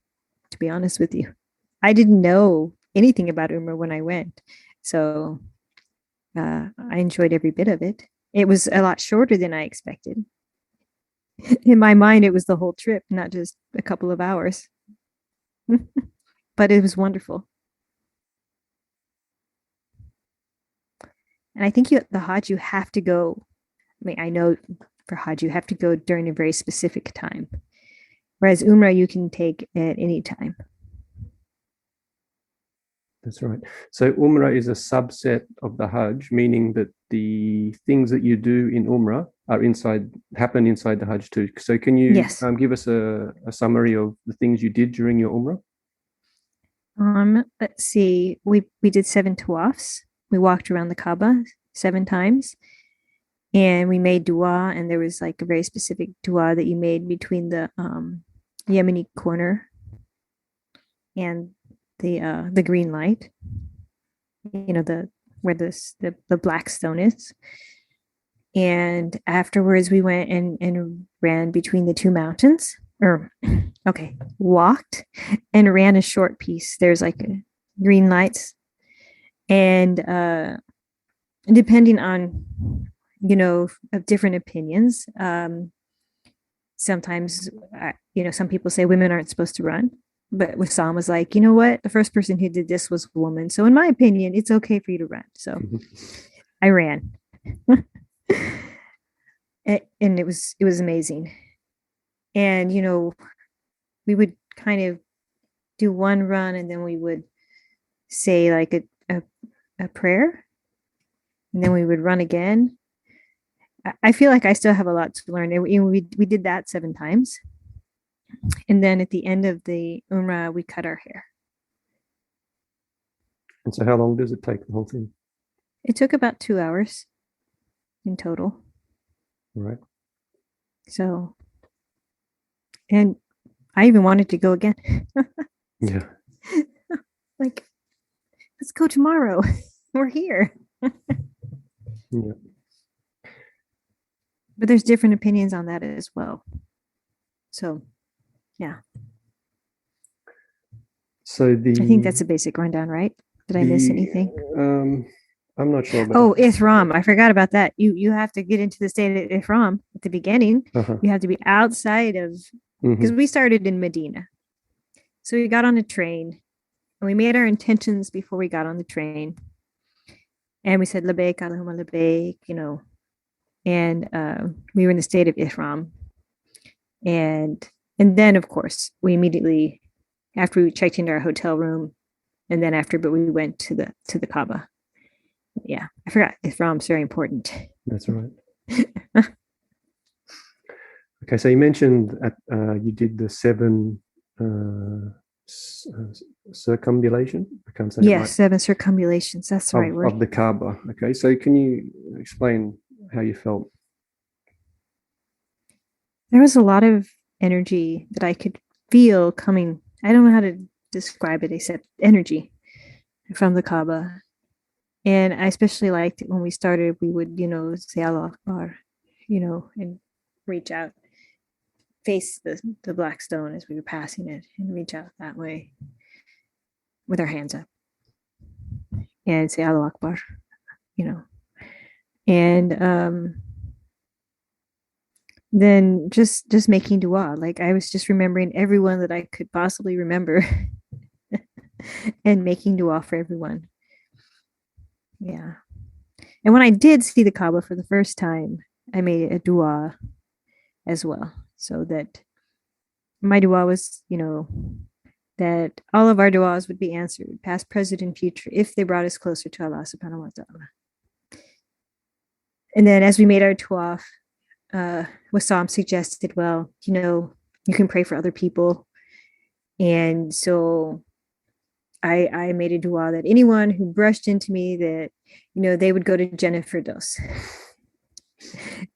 to be honest with you. I didn't know anything about Umrah when I went. So I enjoyed every bit of it. It was a lot shorter than I expected. In my mind, it was the whole trip, not just a couple of hours. But it was wonderful. And I think the Hajj, you have to go. I mean, I know for Hajj, you have to go during a very specific time. Whereas Umrah, you can take at any time. That's right. So Umrah is a subset of the Hajj, meaning that the things that you do in Umrah happen inside the Hajj too. So can you give us a summary of the things you did during your Umrah? Let's see. We did 7 tawafs. We walked around the Kaaba 7 times. And we made dua, and there was like a very specific dua that you made between the Yemeni corner and the green light. You know, where the black stone is. And afterwards we went and ran between the 2 mountains. Walked and ran a short piece. There's like green lights. And depending on of different opinions. Sometimes, some people say women aren't supposed to run, but Wissam was like, you know what? The first person who did this was a woman. So in my opinion, it's okay for you to run. So I ran. And it was amazing. And, we would kind of do one run and then we would say like a prayer. And then we would run again. I feel like I still have a lot to learn. We did that 7 times. And then at the end of the Umrah, we cut our hair. And so how long does it take, the whole thing? It took about 2 hours in total. All right. So, and I even wanted to go again. Yeah. Like, let's go tomorrow. We're here. Yeah. But there's different opinions on that as well. So, yeah. So I think that's a basic rundown, right? Did I miss anything? I'm not sure. Ihram. I forgot about that. You have to get into the state of Ihram at the beginning. You have to be outside of, because we started in Medina. So we got on a train and we made our intentions before we got on the train. And we said, Labaik, Allahumma Labaik, and we were in the state of Ihram. And then, of course, we immediately, after we checked into our hotel room, and then but we went to the Kaaba. Yeah, I forgot. Ihram's very important. That's right. Okay, so you mentioned you did the 7 circumambulation. I can't say. Yes, 7 circumambulations. That's the right word. Of the Kaaba. Okay, so can you explain how you felt? There was a lot of energy that I could feel coming. I don't know how to describe it except energy from the Kaaba. And I especially liked it when we started, we would, say Allah Akbar, and reach out, face the black stone as we were passing it and reach out that way with our hands up and say Allah Akbar, and then just making dua. Like I was just remembering everyone that I could possibly remember and making dua for everyone. Yeah. And when I did see the Kaaba for the first time, I made a dua as well. So that my dua was, that all of our duas would be answered, past, present, and future, if they brought us closer to Allah subhanahu wa ta'ala. And then as we made our tawaf, Wassam suggested, well, you can pray for other people. And so I made a dua that anyone who brushed into me, that, they would go to Jannah Firdaus,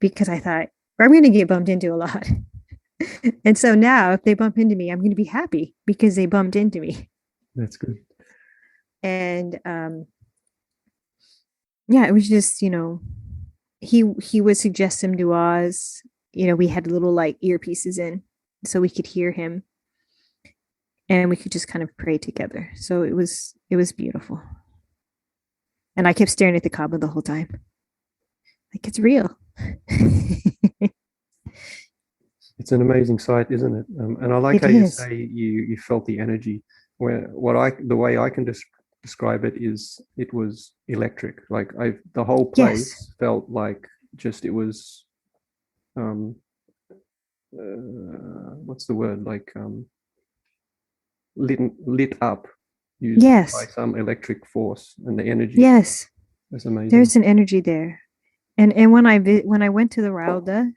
because I thought, I'm going to get bumped into a lot. And so now if they bump into me, I'm going to be happy because they bumped into me. That's good. And yeah, it was just, he would suggest some duas. We had little like earpieces in so we could hear him, and we could just kind of pray together. So it was beautiful. And I kept staring at the Kaaba the whole time. Like, it's real. It's an amazing sight, isn't it? And I like It how you is. say you felt the energy. Where the way I can describe it is it was electric. Like the whole place Yes. felt like just it was what's the word, like lit up, used by Yes. some electric force, and the energy Yes. was amazing. There's an energy there. And when I went to the Rauda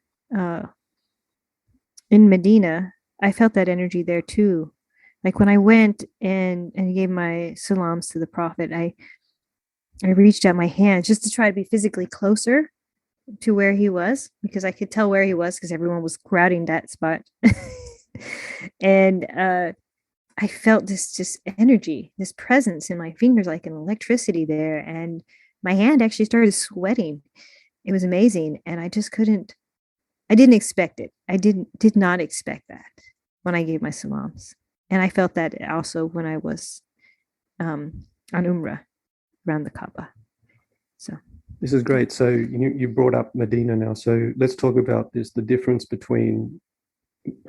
in Medina, I felt that energy there too. Like when I went and gave my salams to the Prophet, I reached out my hand just to try to be physically closer to where he was, because I could tell where he was because everyone was crowding that spot. And I felt this just energy, this presence in my fingers, like an electricity there. And my hand actually started sweating. It was amazing. And I didn't expect it. I did not expect that when I gave my salams. And I felt that also when I was on Umrah around the Kaaba. So This is great. So you brought up Medina now. So let's talk about this, the difference between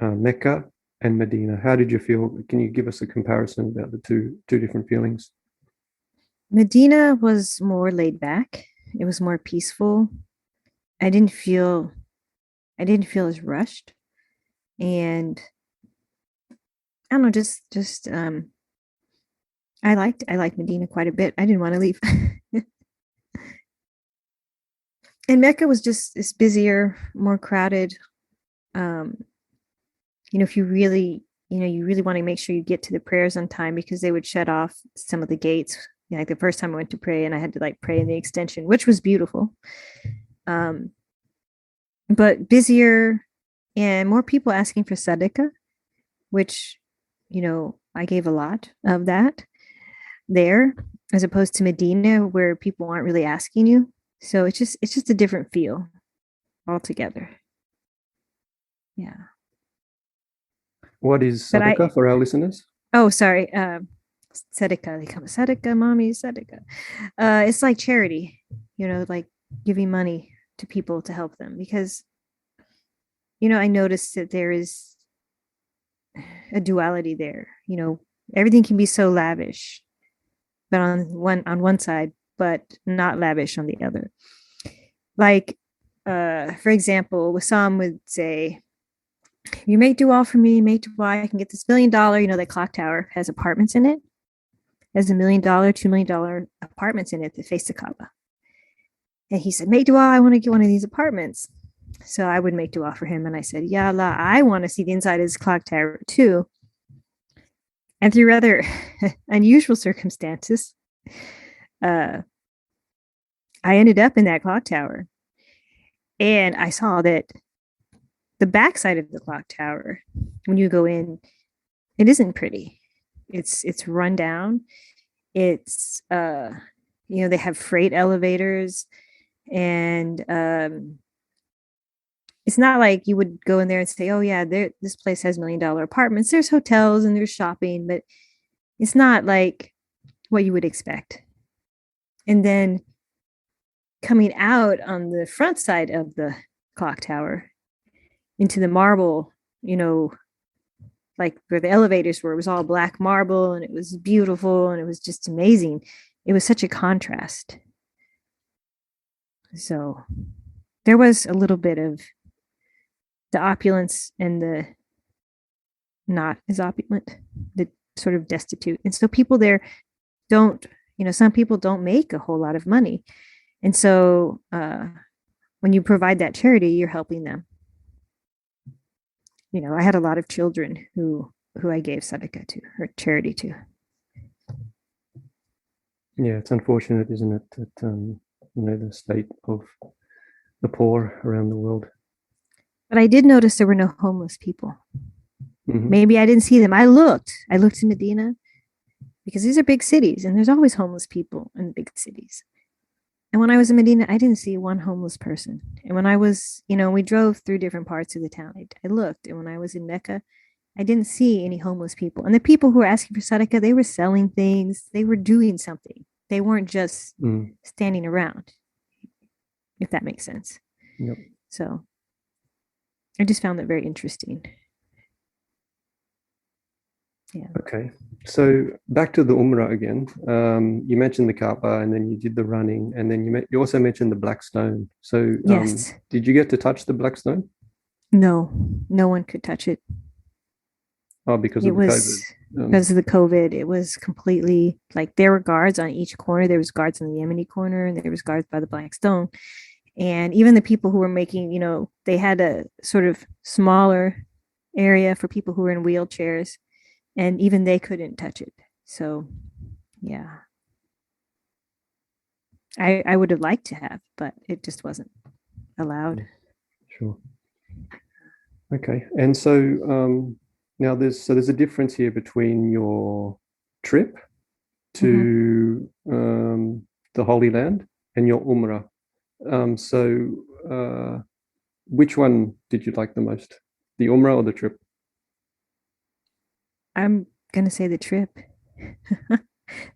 Mecca and Medina. How did you feel? Can you give us a comparison about the two different feelings? Medina was more laid back. It was more peaceful. I didn't feel as rushed. And I don't know, just I liked Medina quite a bit. I didn't want to leave. And Mecca was just, it's busier, more crowded. Um, if you really, you really want to make sure you get to the prayers on time, because they would shut off some of the gates. Like the first time I went to pray, and I had to like pray in the extension, which was beautiful. But busier and more people asking for sadaqah, which, I gave a lot of that there, as opposed to Medina, where people aren't really asking you. So it's just a different feel altogether. Yeah. What is But sadaqah for our listeners? oh, sorry. Sadaqah, they come sadaqah, mommy, sadaqah. It's like charity, like giving money to people to help them, because, I noticed that there is a duality there. Everything can be so lavish, but on one side, but not lavish on the other. Like, for example, Wissam would say, if you make dua for me, make dua, I can get this $1 million. That clock tower has apartments in it. Has $1 million, $2 million apartments in it that face the Kaaba. And he said, make dua, I want to get one of these apartments. So I would make dua for him. And I said, Ya Allah, I want to see the inside of this clock tower too. And through rather unusual circumstances, I ended up in that clock tower. And I saw that the backside of the clock tower, when you go in, it isn't pretty. It's run down. It's they have freight elevators, and it's not like you would go in there and say, oh yeah, this place has $1 million apartments. There's hotels and there's shopping, but it's not like what you would expect. And then coming out on the front side of the clock tower into the marble, like where the elevators were, it was all black marble, and it was beautiful, and it was just amazing. It was such a contrast. So there was a little bit of the opulence and the not as opulent, the sort of destitute. And so people there don't, some people don't make a whole lot of money. And so when you provide that charity, you're helping them. I had a lot of children who I gave sadaqah to, or charity to. Yeah, it's unfortunate, isn't it, that the state of the poor around the world. But I did notice there were no homeless people. Hmm. Maybe I didn't see them. I looked. I looked in Medina because these are big cities and there's always homeless people in big cities. And when I was in Medina, I didn't see one homeless person. And when I was, we drove through different parts of the town. I looked. And when I was in Mecca, I didn't see any homeless people. And the people who were asking for sadaqah, they were selling things. They were doing something. They weren't just standing around, if that makes sense. Yep. So I just found that very interesting. Yeah. Okay. So back to the Umrah again. You mentioned the Kaaba, and then you did the running, and then you also mentioned the black stone. So Yes. did you get to touch the black stone? No, no one could touch it. Oh, because It of the was COVID. because of the COVID. It was completely like there were guards on each corner. There was guards in the Yemeni corner, and there was guards by the Black Stone. And even the people who were making, they had a sort of smaller area for people who were in wheelchairs, and even they couldn't touch it. So, yeah, I would have liked to have, but it just wasn't allowed. Sure. Okay. And so now there's a difference here between your trip to the Holy Land and your Umrah. So which one did you like the most? The Umrah or the trip? I'm gonna say the trip,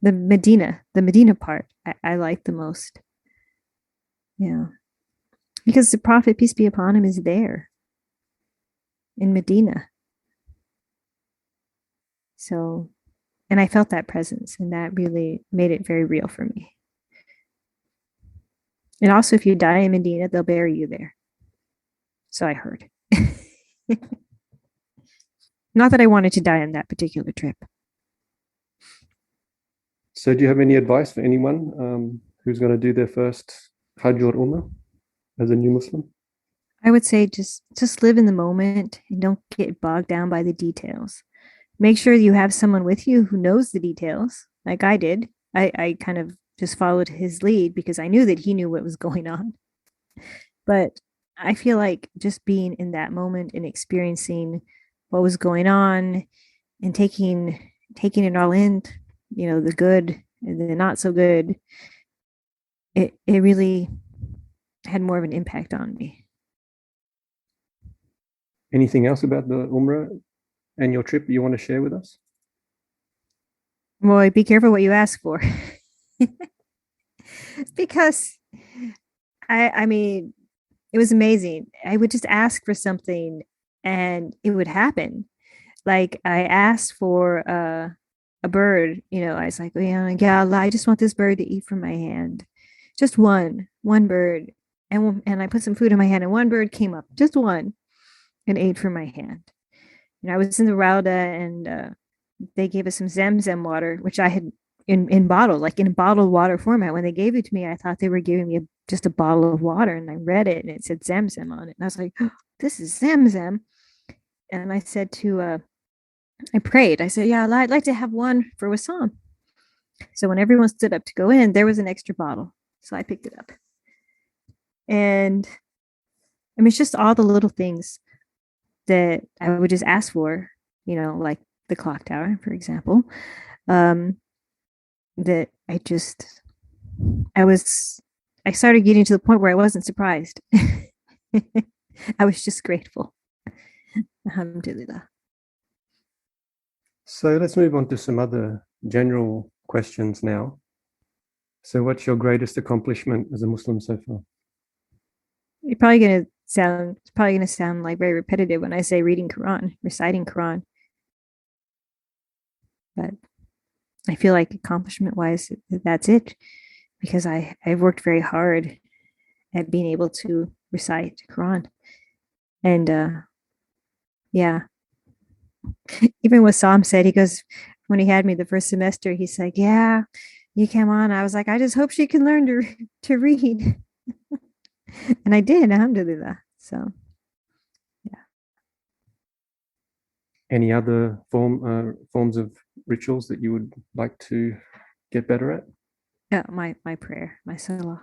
the Medina part, I like the most. Yeah, because the Prophet, peace be upon him, is there in Medina. So, and I felt that presence, and that really made it very real for me. And also, if you die in Medina, they'll bury you there. So I heard. Not that I wanted to die on that particular trip. So do you have any advice for anyone who's going to do their first Hajj or Umrah as a new Muslim? I would say just live in the moment and don't get bogged down by the details. Make sure you have someone with you who knows the details, like I did. I kind of just followed his lead because I knew that he knew what was going on. But I feel like just being in that moment and experiencing what was going on and taking it all in, the good and the not so good, it really had more of an impact on me. Anything else about the Umrah and your trip you want to share with us? Boy, be careful what you ask for. Because I mean, it was amazing. I would just ask for something and it would happen. Like I asked for a bird, I was like, yeah, Allah, I just want this bird to eat from my hand. Just one bird. And I put some food in my hand and one bird came up, just one, and ate from my hand. I was in the Rauda and they gave us some Zamzam water, which I had in bottle, like in bottled water format. When they gave it to me, I thought they were giving me just a bottle of water, and I read it and it said Zamzam on it. And I was like, oh, this is Zamzam. And I prayed. I said, yeah, I'd like to have one for Wissam. So when everyone stood up to go in, there was an extra bottle. So I picked it up. And I mean, it's just all the little things that I would just ask for, like the clock tower, for example. That I started getting to the point where I wasn't surprised. I was just grateful. Alhamdulillah. So let's move on to some other general questions now. So what's your greatest accomplishment as a Muslim so far? It's probably gonna sound like very repetitive when I say reading Quran, reciting Quran. But I feel like accomplishment wise, that's it. Because I've worked very hard at being able to recite Quran. And yeah. Even what Sam said, he goes, when he had me the first semester, he's like, yeah, you came on. I was like, I just hope she can learn to read. And I did, alhamdulillah. So yeah. Any other forms of rituals that you would like to get better at? Yeah, my prayer, my salah,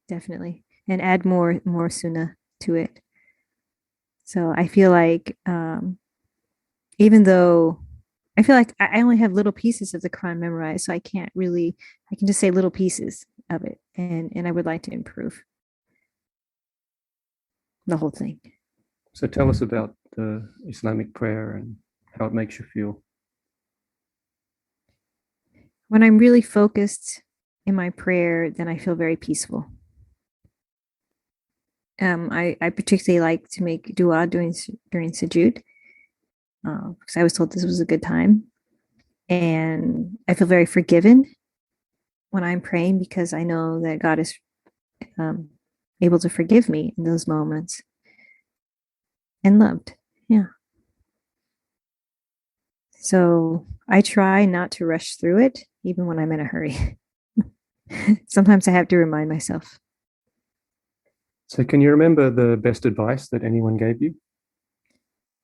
definitely, and add more sunnah to it. So I feel like even though I feel like I only have little pieces of the Quran memorized, so I can't really, I can just say little pieces of it, and I would like to improve the whole thing. So tell us about the Islamic prayer and how it makes you feel. When I'm really focused in my prayer, then I feel very peaceful. I particularly like to make dua during sujood because I was told this was a good time. And I feel very forgiven when I'm praying because I know that God is um, able to forgive me in those moments and loved. Yeah. So I try not to rush through it, even when I'm in a hurry. Sometimes I have to remind myself. So can you remember the best advice that anyone gave you?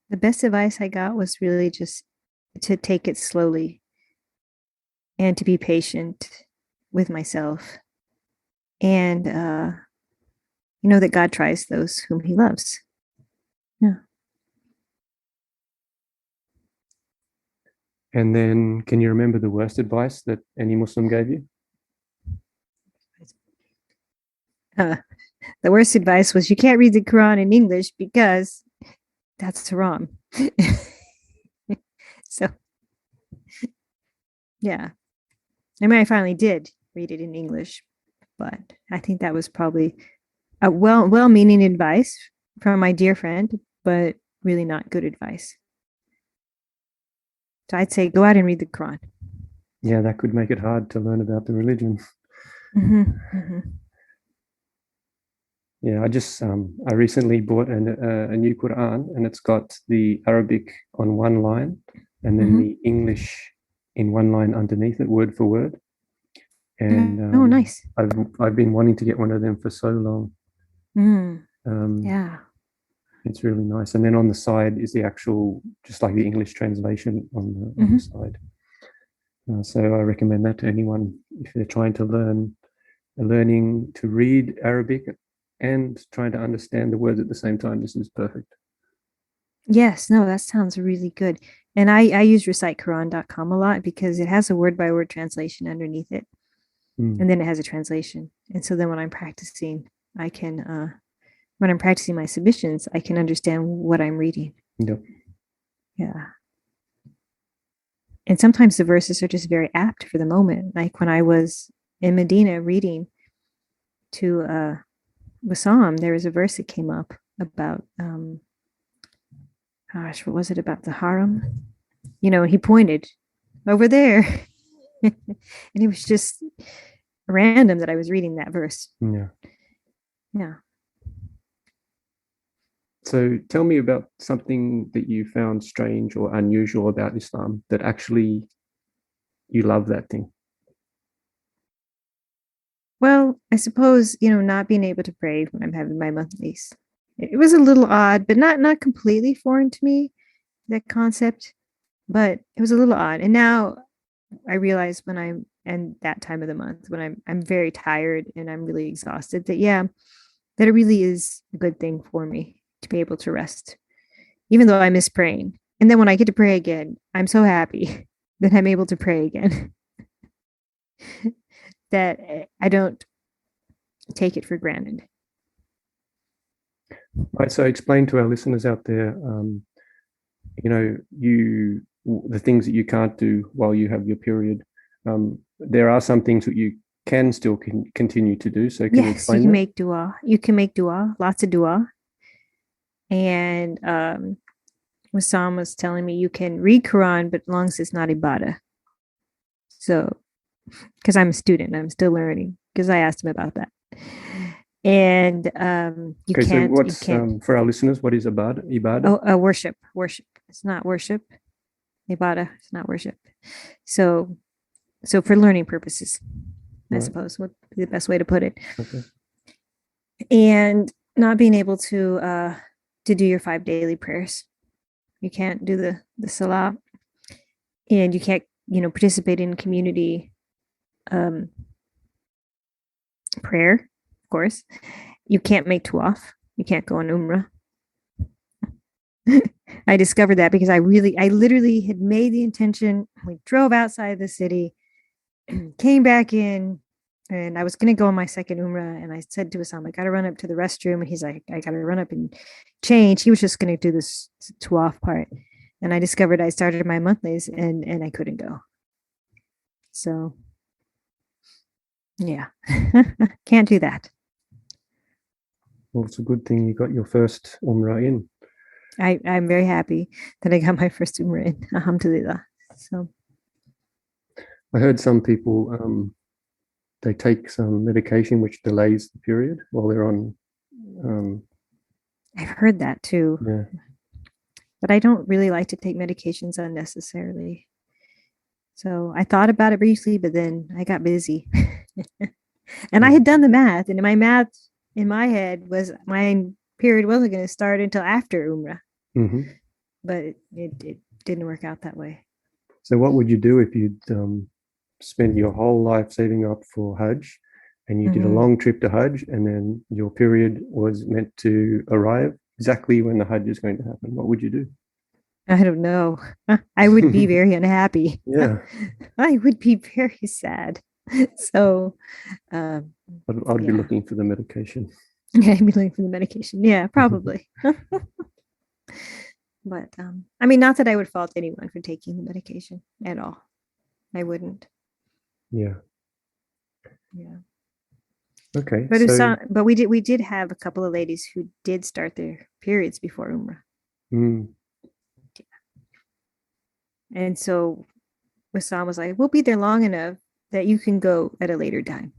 The best advice I got was really just to take it slowly and to be patient with myself. And you know that God tries those whom he loves. Yeah. And then can you remember the worst advice that any Muslim gave you? Uh, the worst advice was you can't read the Quran in English because that's haram. So, yeah. I mean, I finally did read it in English, but I think that was probably a well-meaning advice from my dear friend, but really not good advice. So I'd say go out and read the Quran. Yeah, that could make it hard to learn about the religion. Mm-hmm, mm-hmm. Yeah, I recently bought a new Quran, and it's got the Arabic on one line and then the English in one line underneath it, word for word. And Oh, nice. I've been wanting to get one of them for so long. Yeah. It's really nice. And then on the side is the actual, just like the English translation on the side. So I recommend that to anyone if they're trying to learning to read Arabic and trying to understand the words at the same time. This is perfect. Yes, no, that sounds really good. And I use recitequran.com a lot because it has a word by word translation underneath it. And then it has a translation. And so then when I'm practicing, I can when I'm practicing my submissions, I can understand what I'm reading. Yep. Yeah. And sometimes the verses are just very apt for the moment. Like when I was in Medina reading to Wassam, there was a verse that came up about gosh, what was it about the haram? You know, he pointed over there. And it was just random that I was reading that verse. Yeah. Yeah. So tell me about something that you found strange or unusual about Islam that actually you love that thing. Well, I suppose, you know, not being able to pray when I'm having my monthlies. It was a little odd, but not completely foreign to me, that concept, but it was a little odd. And now I realize when I'm in that time of the month when I'm very tired and I'm really exhausted that yeah, that it really is a good thing for me to be able to rest, even though I miss praying. And then when I get to pray again, I'm so happy that I'm able to pray again. That I don't take it for granted. Right. So explain to our listeners out there, you know, the things that you can't do while you have your period. There are some things that you can still continue to do. So can you Yes, explain you can that? make dua. You can make dua, lots of dua. And Wassam was telling me you can read Quran, but as long as it's not ibadah. So, because I'm a student, I'm still learning. Because I asked him about that. And you Okay, so can't, what's for our listeners? What is ibadah? Oh, worship. It's not worship. Ibadah. It's not worship. So for learning purposes, I suppose would be the best way to put it. Okay. And not being able to do your 5 daily prayers. You can't do the salah, and you can't, you know, participate in community prayer, of course. You can't make tawaf. You can't go on Umrah. I discovered that because I literally had made the intention. We drove outside the city, came back in, and I was going to go on my second Umrah. And I said to Assam, I got to run up to the restroom. And he's like, I got to run up and change. He was just going to do this tawaf part. And I discovered I started my monthlies and I couldn't go. So, yeah, can't do that. Well, it's a good thing you got your first Umrah in. I'm very happy that I got my first Umrah in. Alhamdulillah. So I heard some people they take some medication which delays the period while they're on. I've heard that too. Yeah. But I don't really like to take medications unnecessarily. So I thought about it briefly, but then I got busy. And I had done the math, and my math in my head was my period wasn't going to start until after Umrah. Mm-hmm. But it didn't work out that way. So what would you do if you'd spend your whole life saving up for Hajj and you did a long trip to Hajj and then your period was meant to arrive exactly when the Hajj is going to happen? What would you do? I don't know. I would be very unhappy. Yeah. I would be very sad. So I'd be looking for the medication. Yeah, I'd be looking for the medication. Yeah, probably. But I mean, not that I would fault anyone for taking the medication at all. I wouldn't. Yeah. Yeah. Okay. But we did have a couple of ladies who did start their periods before Umrah. Mm. And so Wissam was like, we'll be there long enough that you can go at a later time.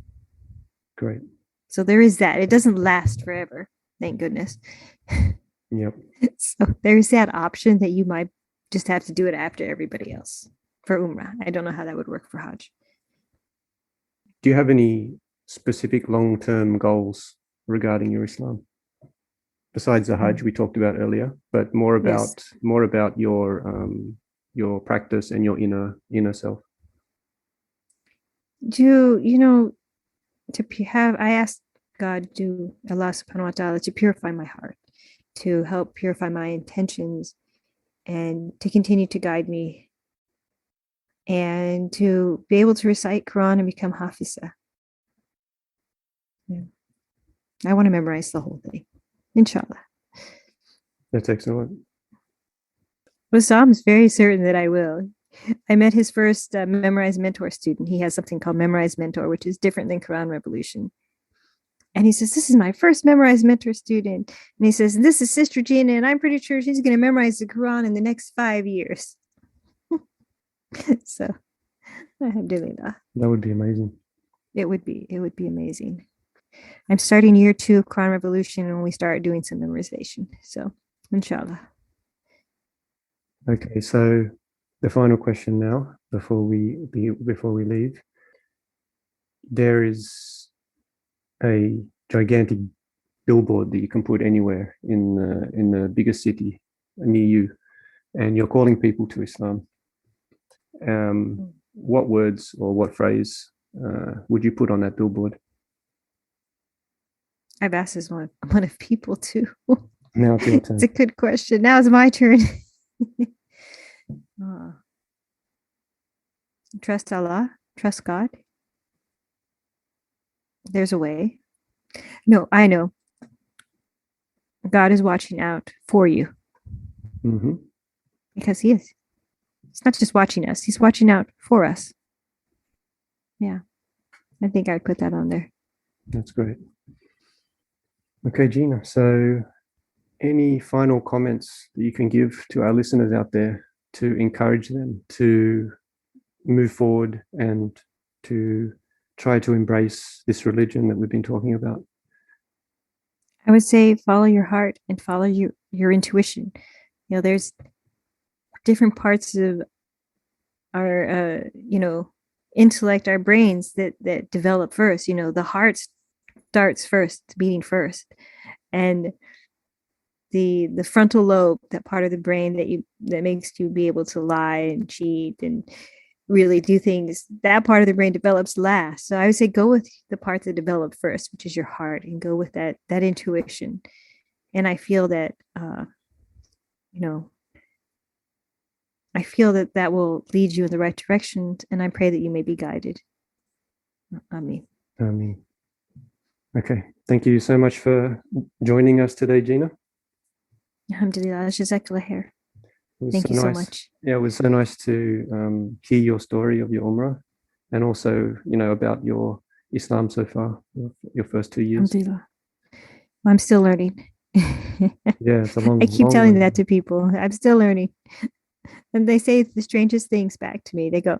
Great. So there is that. It doesn't last forever. Thank goodness. Yep. So there's that option that you might just have to do it after everybody else for Umrah. I don't know how that would work for Hajj. Do you have any specific long-term goals regarding your Islam? Besides the Hajj we talked about earlier, but more about your practice and your inner self. I asked God, Allah subhanahu wa ta'ala, to purify my heart, to help purify my intentions, and to continue to guide me, and to be able to recite Quran and become Hafiza. Yeah. I want to memorize the whole thing, inshallah. That's excellent. Wissam is very certain that I will. I met his first Memorize Mentor student. He has something called Memorize Mentor, which is different than Quran Revolution. And he says, this is my first Memorize Mentor student. And he says, this is Sister Gina, and I'm pretty sure she's going to memorize the Quran in the next 5 years. So, alhamdulillah. That would be amazing. It would be amazing. I'm starting year 2 of Quran Revolution, and we start doing some memorization. So, inshallah. Okay, so the final question now, before we leave, there is a gigantic billboard that you can put anywhere in the biggest city near you, and you're calling people to Islam. What words or what phrase would you put on that billboard? I've asked this one of people too. Now it's your turn. It's a good question. Now it's my turn. Trust Allah. Trust God. There's a way. No, I know. God is watching out for you. Mm-hmm. Because he is. It's not just watching us. He's watching out for us. Yeah. I think I would put that on there. That's great. Okay, Gina. So any final comments that you can give to our listeners out there to encourage them to move forward and to try to embrace this religion that we've been talking about? I would say follow your heart and follow your intuition. There's different parts of our intellect, our brains that develop first. The heart starts first, beating first, and the frontal lobe, that part of the brain that makes you be able to lie and cheat and really do things, that part of the brain develops last. So I would say go with the part that developed first, which is your heart, and go with that intuition. And I feel that I feel that will lead you in the right direction, and I pray that you may be guided. Amen. Amen. Okay. Thank you so much for joining us today, Gina. Alhamdulillah, jazakallah khair. Thank you nice. so much. Yeah, it was so nice to hear your story of your Umrah, and also, about your Islam so far, your first 2 years. Alhamdulillah. I'm still learning. Yeah, it's a long. I keep long telling way. that to people. I'm still learning. And they say the strangest things back to me. They go,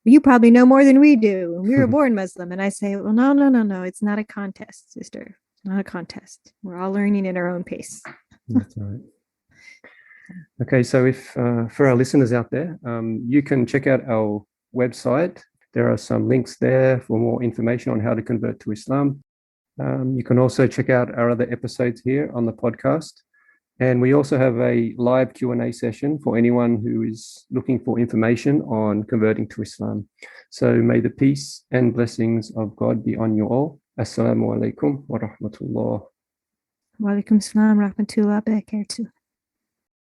you probably know more than we do. We were born Muslim. And I say, well, no. It's not a contest, sister. It's not a contest. We're all learning at our own pace. That's right. Okay, so if for our listeners out there, you can check out our website. There are some links there for more information on how to convert to Islam. You can also check out our other episodes here on the podcast. And we also have a live Q&A session for anyone who is looking for information on converting to Islam. So may the peace and blessings of God be on you all. Assalamu alaikum wa rahmatullah. Wa alaikum salam rahmatullah barakatuh.